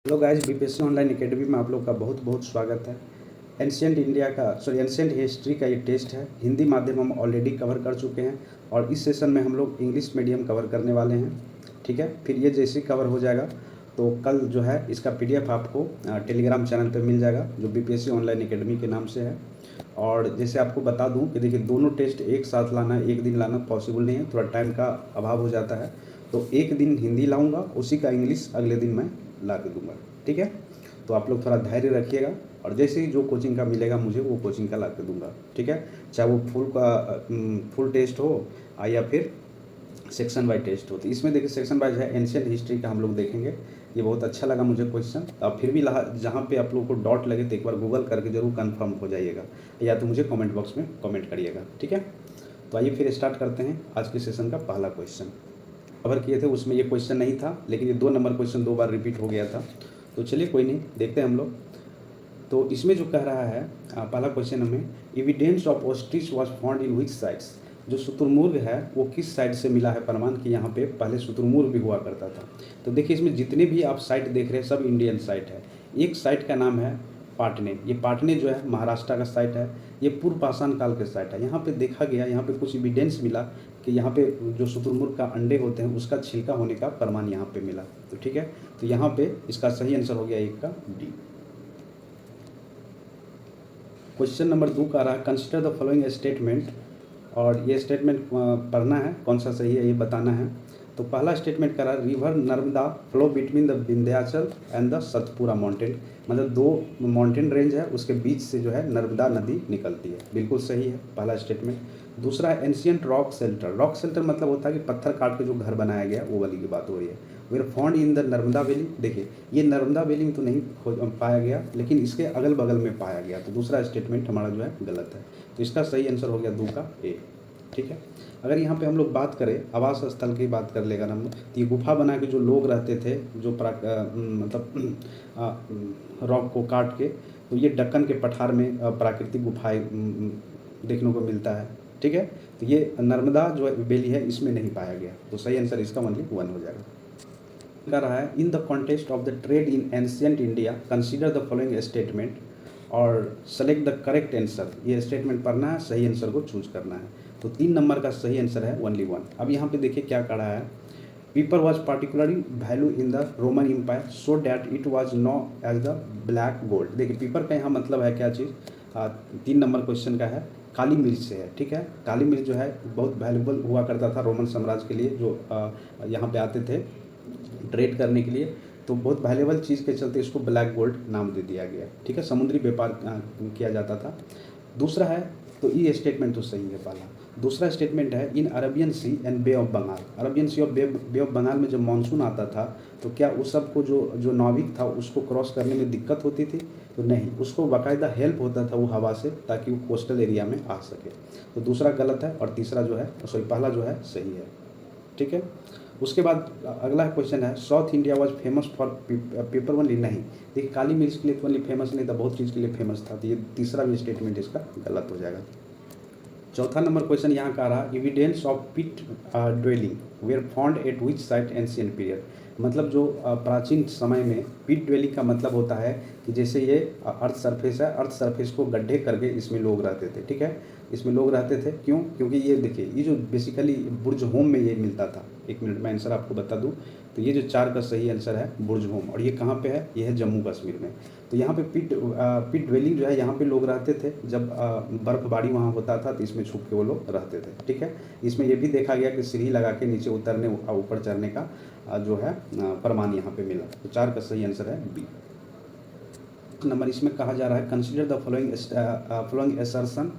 Hello guys, BPSC online academy में आप लोग का बहुत बहुत स्वागत है। एंशियंट हिस्ट्री का ये टेस्ट है। हिंदी माध्यम हम ऑलरेडी कवर कर चुके हैं और इस सेशन में हम लोग इंग्लिश मीडियम कवर करने वाले हैं। ठीक है, फिर ये जैसे कवर हो जाएगा तो कल जो है इसका पीडीएफ आपको टेलीग्राम चैनल पे मिल जाएगा जो बीपीएससी ऑनलाइन एकेडमी के नाम से है। और जैसे आपको बता दूं कि देखिए दोनों टेस्ट एक साथ लाना, एक दिन लाना पॉसिबल नहीं है, थोड़ा टाइम का अभाव हो जाता है। तो एक दिन हिंदी लाऊंगा, उसी का इंग्लिश अगले दिन मैं ला के दूंगा। ठीक है, तो आप लोग थोड़ा धैर्य रखिएगा और जैसे ही जो कोचिंग का मिलेगा मुझे वो कोचिंग का ला के दूंगा। ठीक है, चाहे वो फुल टेस्ट हो या फिर सेक्शन वाइज टेस्ट हो। तो इसमें देखिए सेक्शन वाइज है, एंशियंट हिस्ट्री का हम लोग देखेंगे। ये बहुत अच्छा लगा मुझे क्वेश्चन। अब फिर भी जहाँ पे आप लोगों को डॉट लगे तो एक बार गूगल करके जरूर कंफर्म हो जाइएगा या तो मुझे कमेंट बॉक्स में कमेंट करिएगा। ठीक है, तो आइए फिर स्टार्ट करते हैं आज के सेशन का पहला क्वेश्चन। कवर किए थे उसमें ये क्वेश्चन नहीं था, लेकिन ये 2 नंबर क्वेश्चन 2 बार रिपीट हो गया था। तो चलिए कोई नहीं, देखते हैं हम लोग। तो इसमें जो कह रहा है पहला क्वेश्चन हमें, evidence of ostrich was found in which sides. जो शुतुरमुर्ग है वो किस साइड से मिला है प्रमाण कि यहाँ पे पहले शुतुरमुर्ग भी हुआ करता था। तो देखिए इसमें जितने भी आप साइट देख रहे हैं सब इंडियन साइट है। एक साइट का नाम है पाटने। ये पाटने जो है महाराष्ट्र का साइट है। ये पूर्व पाषाण काल के साइट है। यहाँ पे देखा गया, यहाँ पे कुछ एविडेंस मिला कि यहाँ पे जो शुतुरमुर्ग का अंडे होते हैं उसका छिलका होने का प्रमाण यहाँ पे मिला। तो ठीक है, तो यहाँ पे इसका सही आंसर हो गया एक का डी। क्वेश्चन नंबर 2 का रहा, कंसिडर द फॉलोइंग स्टेटमेंट। और ये स्टेटमेंट पढ़ना है, कौन सा सही है ये बताना है। तो पहला स्टेटमेंट करा, river Narmada flow between the Vindhyachal and the Satpura mountain. मतलब 2 माउंटेन रेंज है, उसके बीच से जो है नर्मदा नदी निकलती है। बिल्कुल सही है पहला स्टेटमेंट। दूसरा है ancient rock shelter. Rock shelter मतलब होता है कि पत्थर काट के जो घर बनाया गया वो वाली की बात हो रही है। Were found in the Narmada valley. देखिए ये नर्मदा वैली में तो नहीं पाया गया, लेकिन इसके अगल बगल में पाया गया। तो दूसरा स्टेटमेंट हमारा जो है गलत है। तो इसका सही आंसर हो गया 2 का ए। ठीक है, अगर यहाँ पे हम लोग बात करें आवास स्थल की बात कर लेगा हम लोग, तो ये गुफा बना के जो लोग रहते थे, जो मतलब रॉक को काट के, तो ये दक्कन के पठार में प्राकृतिक गुफाएं देखने को मिलता है। ठीक है, तो ये नर्मदा जो वैली है इसमें नहीं पाया गया। तो सही आंसर इसका ओनली 1 हो जाएगा। कर रहा है, in the context of the trade in ancient India consider the following statement और सेलेक्ट द करेक्ट आंसर। ये स्टेटमेंट पढ़ना है, सही आंसर को चूज करना है। तो 3 नंबर का सही आंसर है ओनली 1। अब यहाँ पे देखिए क्या कहा है, pepper was particularly value in the Roman empire so that it was known as the black gold. देखिए पेपर का यहाँ मतलब है क्या चीज़, 3 नंबर क्वेश्चन का है, काली मिर्च से है। ठीक है, काली मिर्च जो है बहुत वैल्यूबल हुआ करता था रोमन साम्राज्य के लिए, जो यहाँ पे आते थे ट्रेड करने के लिए। तो बहुत वैल्यूबल चीज़ के चलते इसको ब्लैक गोल्ड नाम दे दिया गया। ठीक है, समुद्री व्यापार किया जाता था। दूसरा है, तो ये स्टेटमेंट तो सही है पहला। दूसरा स्टेटमेंट है, in Arabian sea and bay of Bengal. Arabian sea और बे ऑफ बंगाल में जब मानसून आता था तो क्या उस सबको जो नाविक था उसको क्रॉस करने में दिक्कत होती थी? तो नहीं, उसको बाकायदा हेल्प होता था वो हवा से, ताकि वो कोस्टल एरिया में आ सके। तो दूसरा गलत है और तीसरा जो है पहला जो है सही है। ठीक है, उसके बाद अगला क्वेश्चन है, south India was famous for paper only. नहीं, देखिए काली मिर्च के लिए तो ओनली फेमस नहीं था, बहुत चीज़ के लिए फेमस था। तो ये तीसरा भी स्टेटमेंट इसका गलत हो जाएगा। चौथा नंबर क्वेश्चन यहाँ का रहा, evidence of pit dwelling were found at which site ancient period. मतलब जो प्राचीन समय में पिट ड्वेलिंग का मतलब होता है कि जैसे ये अर्थ सरफेस है, अर्थ सरफेस को गड्ढे करके इसमें लोग रहते थे। ठीक है, इसमें लोग रहते थे क्यों? क्योंकि ये देखिए ये जो बेसिकली बुर्ज होम में ये मिलता था। 1 मिनट में आंसर आपको बता दूं, तो ये जो 4 का सही आंसर है बुर्ज होम। और ये कहाँ पे है? ये है जम्मू कश्मीर में। तो यहाँ पे पिट ड्वेलिंग जो है यहाँ पे लोग रहते थे, जब बर्फबारी वहाँ होता था तो इसमें छुप के वो लोग रहते थे। ठीक है, इसमें ये भी देखा गया कि सीढ़ी लगा के नीचे उतरने ऊपर चढ़ने का जो है प्रमाण यहाँ पे मिला। तो 4 का सही आंसर है बी। नंबर इसमें कहा जा रहा है, consider the following assertion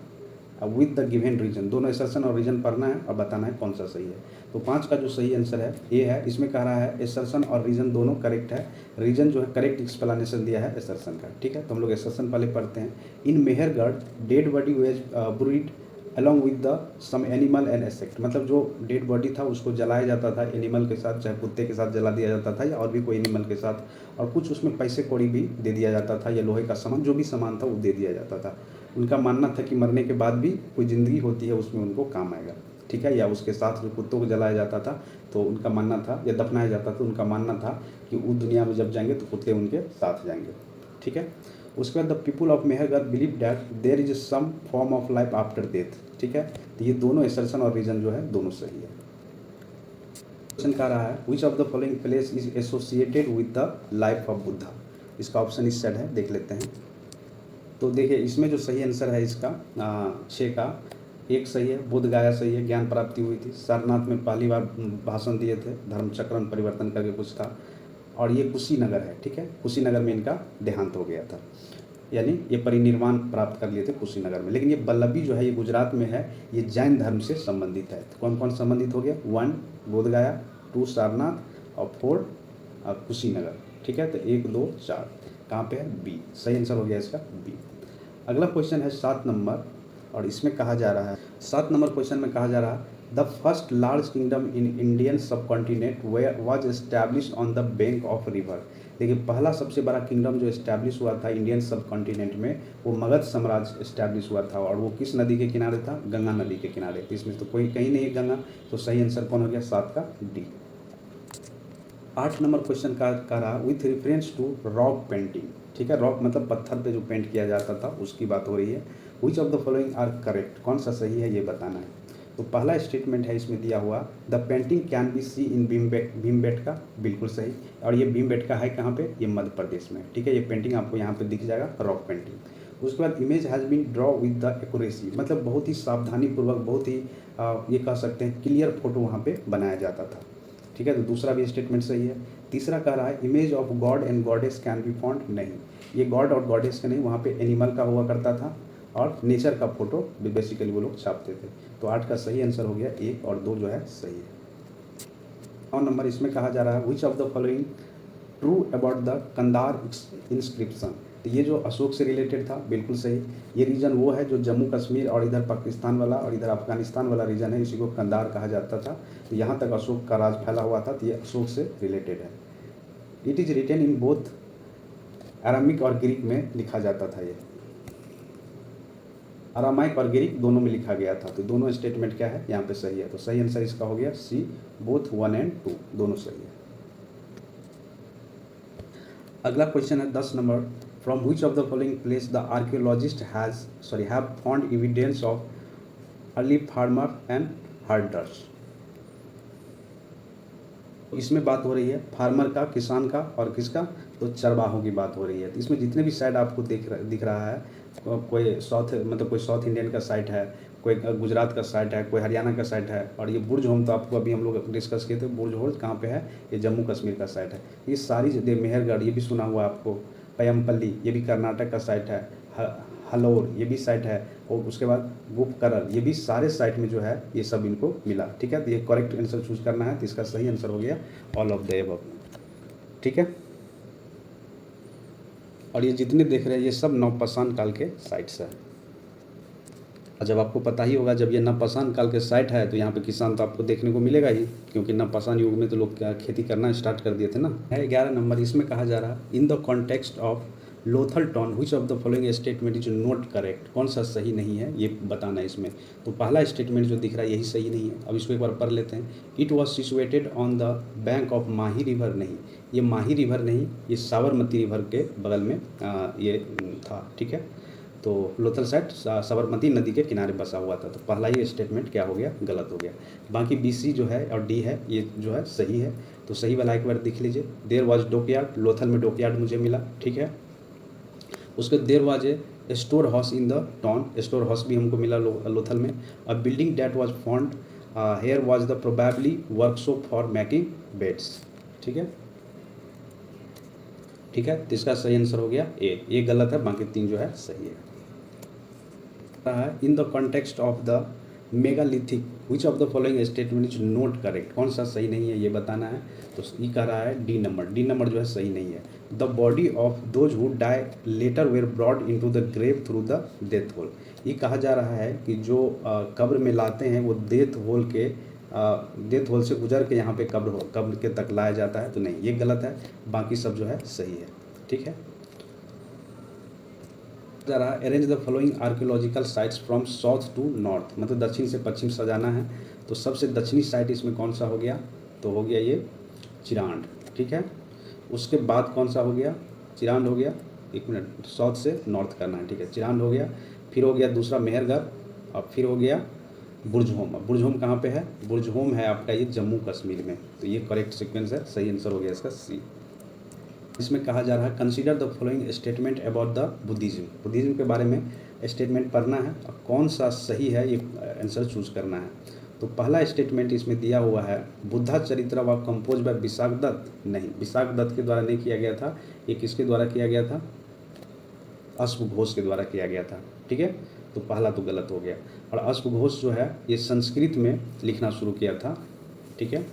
with the given reason. दोनों असर्शन और रीजन पढ़ना है और बताना है कौन सा सही है। तो 5 का जो सही आंसर है ए है। इसमें कह रहा है असर्शन और रीजन दोनों करेक्ट है। रीजन जो है करेक्ट एक्सप्लेनेशन दिया है असर्शन का। ठीक है, तो हम लोग असर्शन पहले पढ़ते हैं। In Mehrgarh dead body was buried along with the some animal and insect. मतलब जो डेड बॉडी था उसको जलाया जाता था एनिमल के साथ, चाहे कुत्ते के साथ जला दिया जाता था या और भी कोई एनिमल के साथ, और कुछ उसमें पैसे कौड़ी भी दे दिया जाता था या लोहे का सामान, जो भी सामान था वो दे दिया जाता था। उनका मानना था कि मरने के बाद भी कोई ज़िंदगी होती है, उसमें उनको काम आएगा। ठीक है, या उसके साथ जो कुत्तों को जलाया जाता था तो उनका मानना था, या दफनाया जाता था, उनका मानना था कि उस दुनिया में जब जाएंगे तो कुत्ते उनके साथ जाएंगे। ठीक है, उसके बाद the people of Mehrgarh believe that there is some form of life after death. ठीक है, तो ये दोनों एसर्शन और रीजन जो है दोनों सही है। क्वेश्चन कह रहा है which of the following place is associated with the life of Buddha. इसका ऑप्शन इस साइड है, देख लेते हैं। तो देखिए इसमें जो सही आंसर है इसका 6 का 1 सही है, बोध गया सही है, ज्ञान प्राप्ति हुई थी, सारनाथ में पहली बार भाषण दिए थे, धर्मचक्र परिवर्तन करके कुछ था, और ये कुशीनगर है। ठीक है, कुशीनगर में इनका देहांत हो गया था, यानी ये परिनिर्वाण प्राप्त कर लिए थे कुशीनगर में। लेकिन ये वल्लभी जो है ये गुजरात में है, ये जैन धर्म से संबंधित है। तो कौन कौन संबंधित हो गया, 1 बोध गया, 2 सारनाथ और 4 कुशीनगर। ठीक है, तो 1 2 4 कहाँ पे है, बी, सही आंसर हो गया इसका बी। अगला क्वेश्चन है 7 नंबर, और इसमें कहा जा रहा है 7 नंबर क्वेश्चन में कहा जा रहा है the first large kingdom in Indian subcontinent was establish on the bank of river. देखिए पहला सबसे बड़ा किंगडम जो एस्टैब्लिश हुआ था इंडियन सब कॉन्टिनेंट में, वो मगध साम्राज्य एस्टैब्लिश हुआ था, और वो किस नदी के किनारे था, गंगा नदी के किनारे। तो इसमें तो कोई कहीं नहीं है गंगा, तो सही आंसर कौन हो गया, 7 का डी। 8 नंबर क्वेश्चन का रहा with reference to rock painting. ठीक है, रॉक मतलब पत्थर पे जो पेंट किया जाता था उसकी बात हो रही है। Which of the following are correct, कौन सा सही है ये बताना है। तो पहला स्टेटमेंट है इसमें दिया हुआ the painting can be see in Bhimbetka, बिल्कुल सही। और ये भीमबेटका है कहाँ पे, ये मध्य प्रदेश में। ठीक है, ये पेंटिंग आपको यहाँ पे दिख जाएगा, रॉक पेंटिंग। उसके बाद image has been draw with the accuracy, मतलब बहुत ही सावधानीपूर्वक, बहुत ही ये कह सकते हैं क्लियर फोटो वहाँ पे बनाया जाता था। ठीक है, तो दूसरा भी स्टेटमेंट सही है। तीसरा कह रहा है image of God and goddess can be found, नहीं, ये गॉड और गॉडेस का नहीं, वहाँ पे एनिमल का हुआ करता था और नेचर का फोटो बेसिकली वो लोग छापते थे। तो 8 का सही आंसर हो गया 1 और 2 जो है सही है। 9 नंबर इसमें कहा जा रहा है which of the following true about the Kandahar inscription. तो ये जो अशोक से रिलेटेड था, बिल्कुल सही। ये रीजन वो है जो जम्मू कश्मीर और इधर पाकिस्तान वाला और इधर अफगानिस्तान वाला रीजन है, इसी को कंधार कहा जाता था। तो यहाँ तक अशोक का राज फैला हुआ था, तो ये अशोक से रिलेटेड है। It is written in both Aramaic और ग्रीक में लिखा जाता था, ये अरामाइक और ग्रीक दोनों में लिखा गया था। तो दोनों स्टेटमेंट क्या है यहाँ पे सही है, तो सही आंसर इसका हो गया सी, बोथ 1 और 2 दोनों सही है। अगला क्वेश्चन है 10 number from which of the following place the archaeologist have found evidence of early farmer and herders. इसमें बात हो रही है फार्मर का, किसान का, और किसका, तो चरवाहों की बात हो रही है। तो इसमें जितने भी साइड आपको दिख रहा है, कोई साउथ इंडियन का साइट है, कोई गुजरात का साइट है, कोई हरियाणा का साइट है, और ये बुर्ज होम तो आपको अभी हम लोग डिस्कस किए थे, बुर्ज होम कहाँ पे है, ये जम्मू कश्मीर का साइट है। ये सारी जगह, मेहरगढ़ ये भी सुना हुआ आपको, पयमपल्ली ये भी कर्नाटक का साइट है, हलोर ये भी साइट है, और उसके बाद गुपकरल ये भी सारे साइट में जो है ये सब इनको मिला। ठीक है, तो ये करेक्ट आंसर चूज करना है, तो इसका सही आंसर हो गया ऑल ऑफ द एबव। ठीक है, और ये जितने देख रहे हैं ये सब नवपाषाण काल के साइट्स है। और जब आपको पता ही होगा, जब ये नवपाषाण काल के साइट है तो यहाँ पे किसान तो आपको देखने को मिलेगा ही, क्योंकि नवपाषाण युग में तो लोग खेती करना स्टार्ट कर दिए थे ना। है 11 नंबर, इसमें कहा जा रहा है in the context of Lothal town which of the following statement is not correct, कौन सा सही नहीं है ये बताना है इसमें। तो पहला स्टेटमेंट जो दिख रहा है यही सही नहीं है। अब इसको एक बार पढ़ लेते हैं। It was situated on the bank of Mahi river, नहीं, ये माही रिवर नहीं, ये साबरमती रिवर के बगल में ये था। ठीक है, तो लोथल साइड साबरमती नदी के किनारे बसा हुआ था। तो पहला ही स्टेटमेंट क्या हो गया, गलत हो गया। बाकी BC जो है और D है ये जो है सही है। तो सही वाला एक बार देख लीजिए। देयर वाज डॉकयार्ड, लोथल में डॉकयार्ड मुझे मिला। ठीक है, उसके there was a store house in the town, store house भी हमको मिला लोथल में। A building that was found here was the probably workshop for making beads. ठीक है, ठीक है, तो इसका सही आंसर हो गया ए, ये गलत है, बाकी 3 जो है सही है। In the context of the megalithic which of the following statement is not correct, कौन सा सही नहीं है ये बताना है। तो ये कह रहा है डी नंबर जो है सही नहीं है। The body of those who die later were brought into the grave through the death hole. ये कहा जा रहा है कि जो कब्र में लाते हैं वो डेथ होल से गुजर के यहाँ पे कब्र के तक लाया जाता है। तो नहीं, ये गलत है, बाकी सब जो है सही है। ठीक है, जरा arrange the following archaeological sites from south to north, मतलब दक्षिण से पश्चिम सजाना है। तो सबसे दक्षिणी साइड इसमें कौन सा हो गया, तो हो गया ये चिरांड, ठीक है। उसके बाद कौन सा हो गया, चिरांड हो गया, एक मिनट, साउथ से नॉर्थ करना है, ठीक है। चिरांड हो गया, फिर हो गया दूसरा मेहरगढ़, और फिर हो गया बुर्जहोम। अब बुर्जहोम कहाँ पे है, बुर्जहोम है आपका ये जम्मू कश्मीर में। तो ये करेक्ट सीक्वेंस है, सही आंसर हो गया इसका सी। इसमें कहा जा रहा है consider the following statement about the Buddhism. Buddhism के बारे में स्टेटमेंट पढ़ना है और कौन सा सही है ये आंसर चूज करना है। तो पहला स्टेटमेंट इसमें दिया हुआ है, बुद्धा चरित्र व कंपोज बाय विशाख दत्त। नहीं, विशाख दत्त के द्वारा नहीं किया गया था, ये किसके द्वारा किया गया था, अश्व घोष के द्वारा किया गया था, ठीक है। तो पहला तो गलत हो गया। और अश्व घोष जो है ये संस्कृत में लिखना शुरू किया था, ठीक है,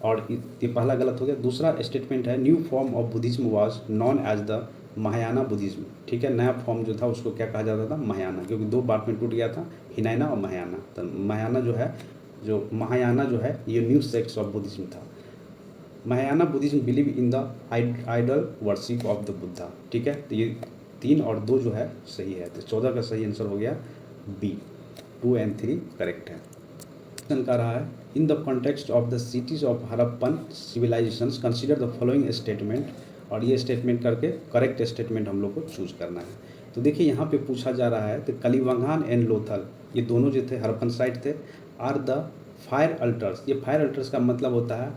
और ये पहला गलत हो गया। दूसरा स्टेटमेंट है new form of Buddhism was known as the Mahayana Buddhism, ठीक है। नया फॉर्म जो था उसको क्या कहा जाता था, महायाना, क्योंकि दो पार्ट में टूट गया था, हिनैना और महायाना। तो महायाना जो है, जो महायाना जो है ये न्यू सेक्ट ऑफ बुद्धिज्म था। Mahayana Buddhism believe in the idol worship of the Buddha, ठीक है। तो ये 3 और 2 जो है सही है। तो 14 का सही आंसर हो गया बी, 2 और 3 करेक्ट है। क्वेश्चन का रहा है in the context of the cities of Harappan civilizations consider the following statement, और ये स्टेटमेंट करके करेक्ट स्टेटमेंट हम लोग को चूज करना है। तो देखिए यहाँ पे पूछा जा रहा है, तो कलिबंगान एंड लोथल ये दोनों जो थे हड़प्पन साइट थे, आर द फायर अल्टर्स। ये फायर अल्टर्स का मतलब होता है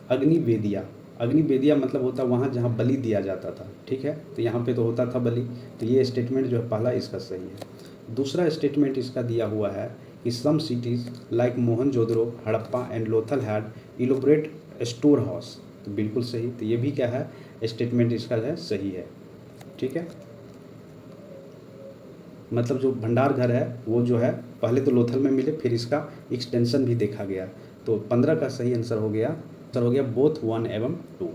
अग्निवेदिया। अग्निवेदिया मतलब होता है वहाँ जहाँ बलि दिया जाता था, ठीक है। तो यहाँ पे तो होता था बलि, तो ये स्टेटमेंट जो है पहला इसका सही है। दूसरा स्टेटमेंट इसका दिया हुआ है कि some cities like Mohenjodaro, Harappa and Lothal had elaborate store house. तो बिल्कुल सही, तो ये भी क्या है, स्टेटमेंट इसका है सही है, ठीक है। मतलब जो भंडार घर है वो जो है पहले तो लोथल में मिले, फिर इसका एक्सटेंशन भी देखा गया। तो 15 का सही आंसर हो गया, बोथ 1 एवं 2।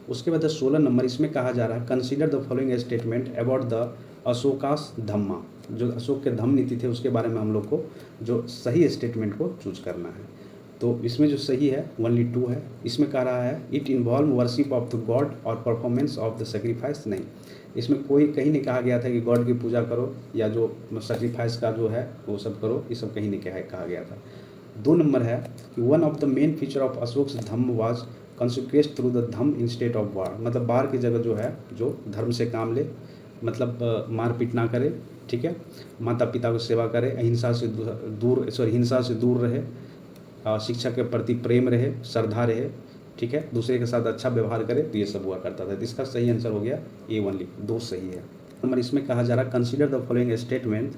उसके बाद 16 नंबर इसमें कहा जा रहा है consider the following statement about the Ashoka's dhamma. जो अशोक के धम्म नीति थे उसके बारे में हम लोग को जो सही स्टेटमेंट को चूज करना है। तो इसमें जो सही है ओनली 2 है। इसमें कह रहा है it involve worship of the God और परफॉर्मेंस ऑफ द सेक्रीफाइस। नहीं, इसमें कोई कहीं नहीं कहा गया था कि गॉड की पूजा करो या जो सेक्रीफाइस का जो है वो सब करो, ये सब कहीं नहीं कहा गया था। 2 नंबर है कि one of the main feature of Ashoka dhamma was consecrate through the dhamma instead of war. मतलब बाहर की जगह जो है जो धर्म से काम ले, मतलब मारपीट ना करे, ठीक है, माता पिता को सेवा करे, हिंसा से दूर रहे, शिक्षा के प्रति प्रेम रहे, श्रद्धा रहे, ठीक है, दूसरे के साथ अच्छा व्यवहार करे, तो ये सब हुआ करता था। तो इसका सही आंसर हो गया ए ओनली, 2 सही है। नंबर इसमें कहा जा रहा consider the following statement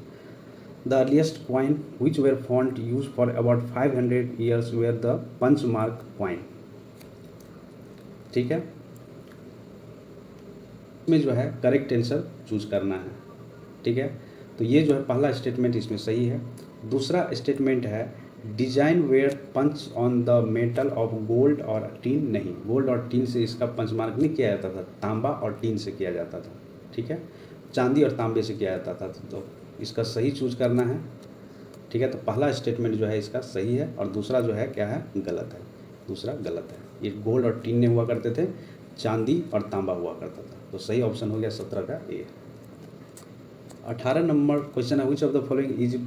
the earliest coin which were found use for about 500 years were the punch mark coin, ठीक है। इसमें जो है करेक्ट आंसर चूज करना है, ठीक है। तो ये जो है पहला स्टेटमेंट इसमें सही है। दूसरा स्टेटमेंट है design were punch on the metal of gold और टीन। नहीं, गोल्ड और टीन से इसका पंचमार्क नहीं किया जाता था, तांबा और टीन से किया जाता था, ठीक है, चांदी और तांबे से किया जाता था। तो इसका सही चूज करना है, ठीक है। तो पहला स्टेटमेंट जो है इसका सही है और दूसरा जो है क्या है, गलत है, दूसरा गलत है। ये गोल्ड और टीन नहीं हुआ करते थे, चांदी और तांबा हुआ करता था। तो सही ऑप्शन हो गया 17 का ए। 18 नंबर क्वेश्चन है which of the following is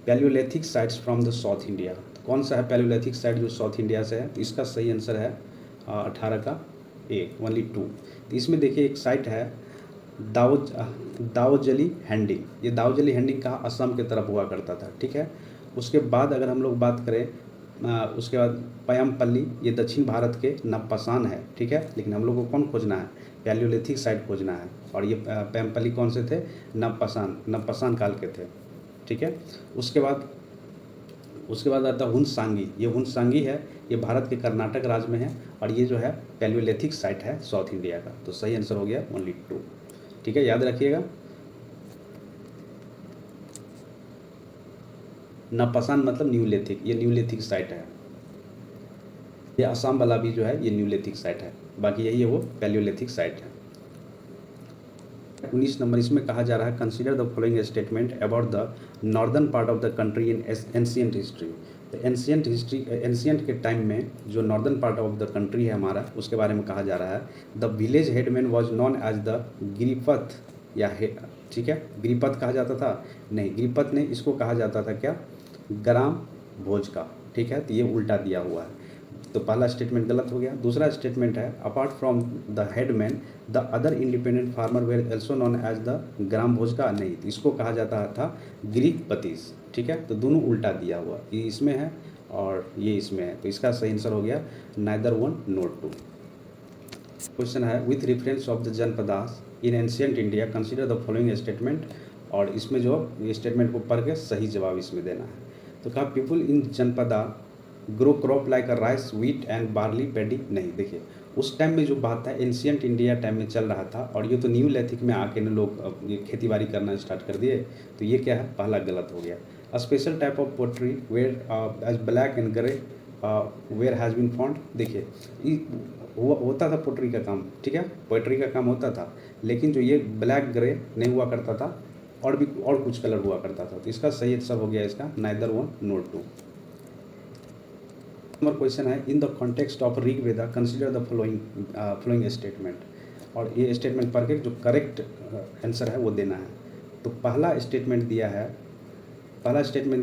Palaeolithic sites from the south India. तो कौन सा है पैलियोलिथिक साइट जो साउथ इंडिया से है, तो इसका सही आंसर है 18 का ए, ओनली 2। तो इसमें देखिए एक साइट है दाओजली हैंडिंग। ये दाओजली हैंडिंग कहाँ, असम की तरफ हुआ करता था, ठीक है। उसके बाद अगर हम लोग बात करें उसके बाद पयमपल्ली, ये दक्षिण भारत के नवपाषाण है, ठीक है। लेकिन हम लोग को कौन खोजना है, पैलियोलिथिक साइट खोजना है। और ये पयमपल्ली कौन से थे, नवपाषाण काल के थे, ठीक है। उसके बाद आता है हुनसांगी। ये हुनसांगी है, ये भारत के कर्नाटक राज्य में है और ये जो है पैलियोलिथिक साइट है साउथ इंडिया का। तो सही आंसर हो गया ओनली 2, ठीक है, याद रखिएगा। नवपाषाण मतलब न्यूलिथिक, ये न्यूलिथिक साइट है। ये असम वाला भी जो है ये न्यूलिथिक साइट है, बाकी यही है वो पैलियोलिथिक साइट है। 19 नंबर इसमें कहा जा रहा है consider the following statement about the northern part of the country in ancient history. तो एंशिएंट के टाइम में जो northern part of the country है हमारा, उसके बारे में कहा जा रहा है the village headman was known as the गिरिपथ या ठीक है, गिरिपथ कहा जाता था। नहीं, गिरिपथ नहीं, इसको कहा जाता था क्या, ग्राम भोज का, ठीक है, तो ये उल्टा दिया हुआ है, तो पहला स्टेटमेंट गलत हो गया। दूसरा स्टेटमेंट है apart from the headman the other independent farmer were also known as the grama bhojaka, नहीं, तो इसको कहा जाता था गृहपतिस, ठीक है, तो दोनों उल्टा दिया हुआ, ये इसमें है और ये इसमें है, तो इसका सही आंसर हो गया neither one note two. Question है with reference of the janapadas in ancient India consider the following statement, और इसमें जो ये स्टेटमेंट को पढ़ के सही जवाब इसमें देना है। तो कहा people in janapada grow crop like a rice wheat and barley paddy, नहीं, देखिए उस टाइम में जो बात है एंशियंट इंडिया टाइम में चल रहा था, और ये तो न्यू लेथिक में आके न लोग ये खेती बाड़ी करना स्टार्ट कर दिए, तो ये क्या है, पहला गलत हो गया। A special type of pottery ware as black and grey ware has been found, देखिए होता था पोट्री का काम, ठीक है, पोट्री का काम होता था, लेकिन जो ये ब्लैक ग्रे नहीं हुआ करता था, और भी और कुछ कलर हुआ करता था, तो इसका सही आंसर हो गया इसका neither one note two. Number question है in the context of Rig Veda consider the following statement, और ये स्टेटमेंट पढ़ के जो करेक्ट आंसर है वो देना है। तो पहला स्टेटमेंट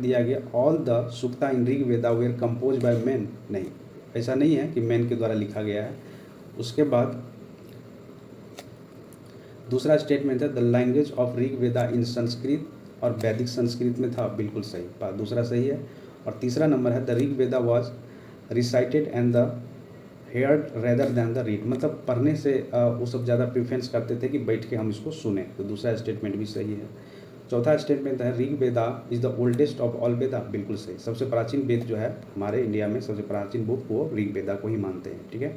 दिया गया all the sukta in Rig Veda were compose by man, नहीं, ऐसा नहीं है कि मैन के द्वारा लिखा गया है। उसके बाद दूसरा स्टेटमेंट है द लैंग्वेज ऑफ ऋग वेदा इन संस्कृत और वैदिक संस्कृत में था, बिल्कुल सही, दूसरा सही है। और तीसरा नंबर है the Rig Veda was recited and the heard rather than the read, मतलब पढ़ने से वो सब ज़्यादा प्रेफरेंस करते थे कि बैठ के हम इसको सुने, तो दूसरा स्टेटमेंट भी सही है। चौथा स्टेटमेंट है Rig Veda is the oldest of all Veda, बिल्कुल सही, सबसे प्राचीन वेद जो है हमारे इंडिया में सबसे प्राचीन बुक वो ऋग वेदा को ही मानते हैं, ठीक है,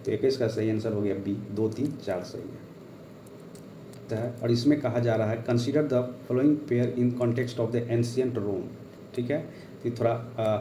तो 21 का सही आंसर हो गया बी, 2, 3, 4 सही है। और इसमें कहा जा रहा है consider the following pair in context of the ancient Rome, ठीक है, तो थोड़ा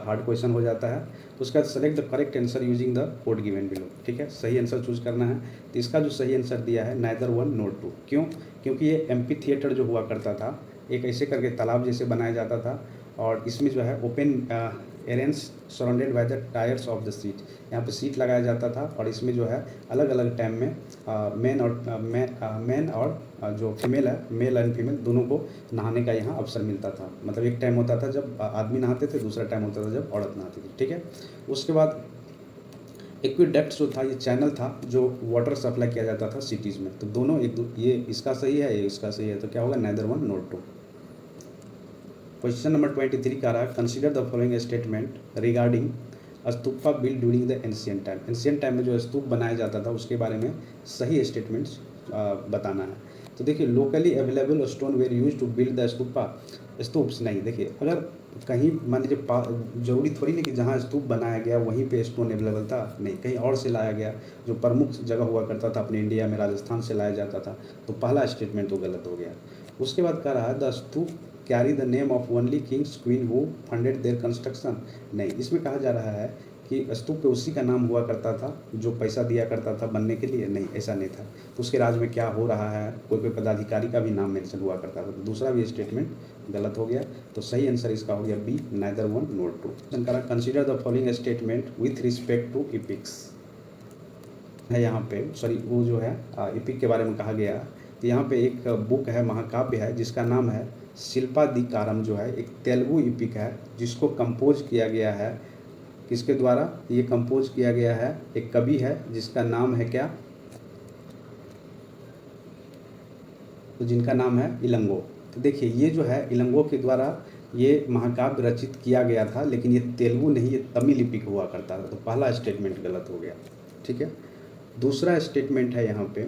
हार्ड क्वेश्चन हो जाता है। तो उसका select the correct answer using the code given below, ठीक है, सही आंसर चूज करना है। तो इसका जो सही आंसर दिया है नाइदर वन नोट टू, क्यों, क्योंकि ये एम्पी थिएटर जो हुआ करता था, एक ऐसे करके तालाब जैसे बनाया जाता था, और इसमें जो है open arenes surrounded by the tyres of the seat, यहाँ पे सीट लगाया जाता था, और इसमें जो है अलग अलग टाइम में मैन और जो फीमेल है, मेल एंड फीमेल दोनों को नहाने का यहाँ अवसर मिलता था, मतलब एक टाइम होता था जब आदमी नहाते थे, दूसरा टाइम होता था जब औरत नहाती थी, ठीक है। उसके बाद एक्विडक्ट जो था ये चैनल था जो वाटर सप्लाई किया जाता था सिटीज़ में, तो दोनों ये इसका सही है, ये इसका सही है, तो क्या होगा neither one note two. Question number 23 का रहा consider the following statement regarding stupa build during the ancient time, ancient time में जो स्तूप बनाया जाता था उसके बारे में सही स्टेटमेंट्स बताना है। तो देखिए locally available stone were use to build the stupas, नहीं, देखिए अगर कहीं मान लीजिए जरूरी थोड़ी नहीं कि जहाँ स्तूप बनाया गया वहीं पे स्टोन अवेलेबल था, नहीं, कहीं और से लाया गया, जो प्रमुख जगह हुआ करता था अपने इंडिया में राजस्थान से लाया जाता था, तो पहला स्टेटमेंट तो गलत हो गया। उसके बाद कह रहा है the stupa carry the name of only Kings queen who funded there construction, नहीं, इसमें कहा जा रहा है कि स्तूप पे उसी का नाम हुआ करता था जो पैसा दिया करता था बनने के लिए, नहीं, ऐसा नहीं था, तो उसके राज में क्या हो रहा है, कोई पदाधिकारी का भी नाम मेंशन हुआ करता था, तो दूसरा भी स्टेटमेंट गलत हो गया, तो सही आंसर इसका हो गया B neither one note two. Consider the following statement with respect to epics है, यहाँ पे सॉरी वो जो है इपिक के बारे में कहा गया, तो यहाँ पे एक बुक है, महाकाव्य है, जिसका नाम है शिल्पादिकारम, जो है एक तेलुगु इपिक है, जिसको कंपोज किया गया है, किसके द्वारा ये कंपोज किया गया है, एक कवि है जिसका नाम है क्या, तो जिनका नाम है इलंगो। तो देखिए ये जो है इलंगो के द्वारा ये महाकाव्य रचित किया गया था, लेकिन ये तेलुगु नहीं, ये तमिल लिपि हुआ करता था, तो पहला स्टेटमेंट गलत हो गया, ठीक है। दूसरा स्टेटमेंट है यहाँ पे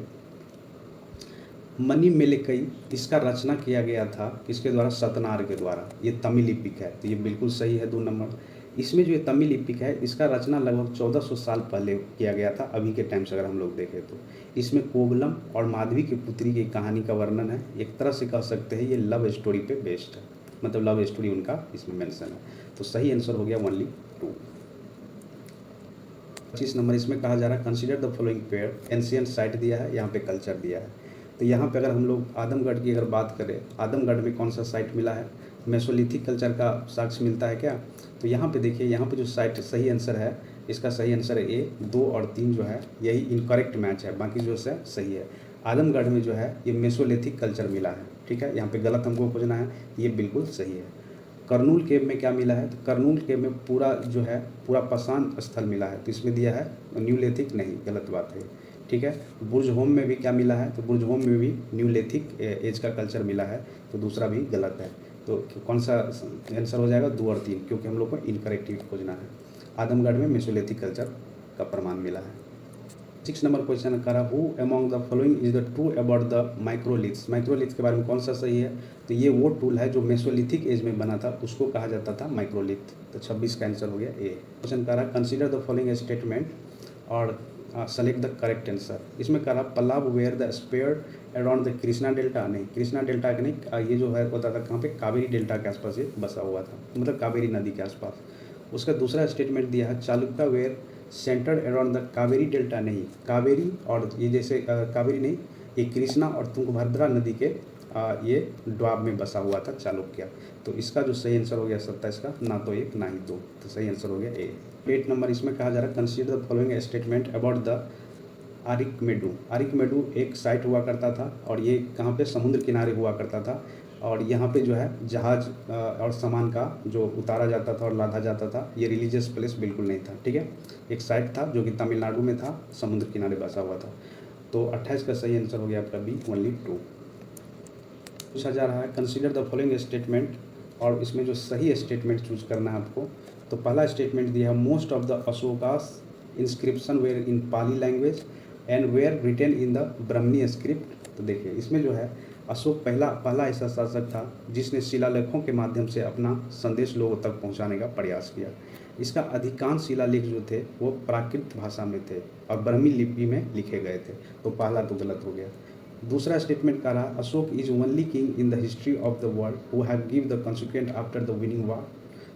मनी मेलेकई, इसका रचना किया गया था किसके द्वारा, सतनार के द्वारा, ये तमिल लिपिक है, तो ये बिल्कुल सही है 2 नंबर। इसमें जो ये तमिल लिपिक है इसका रचना लगभग 1400 साल पहले किया गया था, अभी के टाइम से अगर हम लोग देखें तो। इसमें कोवलम और माधवी की पुत्री की कहानी का वर्णन है, एक तरह से कह सकते हैं ये लव स्टोरी पे बेस्ड है, मतलब लव स्टोरी उनका इसमें मेंशन है, तो सही आंसर हो गया ओनली 2। 25 नंबर इसमें कहा जा रहा है consider the following pair, ancient site दिया है, यहाँ पे कल्चर दिया है, तो यहाँ पे अगर हम लोग आदमगढ़ की अगर बात करें, आदमगढ़ में कौन सा साइट मिला है, मेसोलिथिक कल्चर का साक्ष्य मिलता है क्या, तो यहाँ पे देखिए यहाँ पे जो साइट सही आंसर है, इसका सही आंसर है ए, 2 और 3 जो है यही इनकरेक्ट मैच है, बाकी जो है सही है। आदमगढ़ में जो है ये मेसोलिथिक कल्चर मिला है, ठीक है, यहाँ पे गलत हमको खोजना है, ये बिल्कुल सही है। कर्नूल केव में क्या मिला है, तो कर्नूल केव में पूरा जो है पूरा पाषाण स्थल मिला है, तो इसमें दिया है न्यूलिथिक नहीं, गलत बात है। ठीक है, बुर्ज होम में भी क्या मिला है, तो बुर्ज होम में भी न्यूलिथिक एज का कल्चर मिला है, तो दूसरा भी गलत है। तो कौन सा आंसर हो जाएगा, 2 और 3, क्योंकि हम लोग को इनकरेक्ट खोजना है। आदमगढ़ में मेसोलिथिक कल्चर का प्रमाण मिला है। 6 नंबर क्वेश्चन करा, who among the following is the true about the microliths. Microliths के बारे में कौन सा सही है, तो ये वो टूल है जो मेसोलिथिक एज में बना था, उसको कहा जाता था माइक्रोलिथ। तो 26 का आंसर हो गया ए। क्वेश्चन करा, कंसीडर द फॉलोइंग स्टेटमेंट और सेलेक्ट द करेक्ट आंसर। इसमें करा, Pallava were the spread around the Krishna delta, नहीं कृष्णा डेल्टा के नहीं, ये जो है होता था कहाँ पे, कावेरी डेल्टा के आसपास ये बसा हुआ था, मतलब कावेरी नदी के आसपास। उसका दूसरा स्टेटमेंट दिया है, Chalukya were centered around the Kaveri delta, नहीं कावेरी और ये जैसे कावेरी नहीं, ये कृष्णा और तुंगभद्रा नदी के ये द्वाब में बसा हुआ था चालुक्य। तो इसका जो सही आंसर हो गया 27 का, ना तो 1 ना ही 2, तो सही आंसर हो गया ए। 8 नंबर इसमें कहा जा रहा है, consider the following statement about the Arikamedu. Arikamedu एक साइट हुआ करता था और ये कहाँ पे, समुद्र किनारे हुआ करता था, और यहाँ पे जो है जहाज़ और सामान का जो उतारा जाता था और लादा जाता था। ये रिलीजियस प्लेस बिल्कुल नहीं था। ठीक है, एक साइट था जो कि तमिलनाडु में था, समुद्र किनारे बसा हुआ था। तो 28 का सही आंसर हो गया आपका बी, ओनली 2। पूछा जा रहा है, कंसीडर द फॉलोइंग स्टेटमेंट, और इसमें जो सही स्टेटमेंट चूज करना है आपको। तो पहला स्टेटमेंट दिया है, most of the Ashoka's inscription were in Pali language and were written in the Brahmani script. तो देखिए इसमें जो है अशोक पहला ऐसा शासक था जिसने शिलालेखों के माध्यम से अपना संदेश लोगों तक पहुंचाने का प्रयास किया। इसका अधिकांश शिलालेख जो थे वो प्राकृत भाषा में थे और ब्राह्मी लिपि में लिखे गए थे, तो पहला तो गलत हो गया। दूसरा स्टेटमेंट का रहा, Ashoka is only king in the history of the world who have give the consequent after the winning war.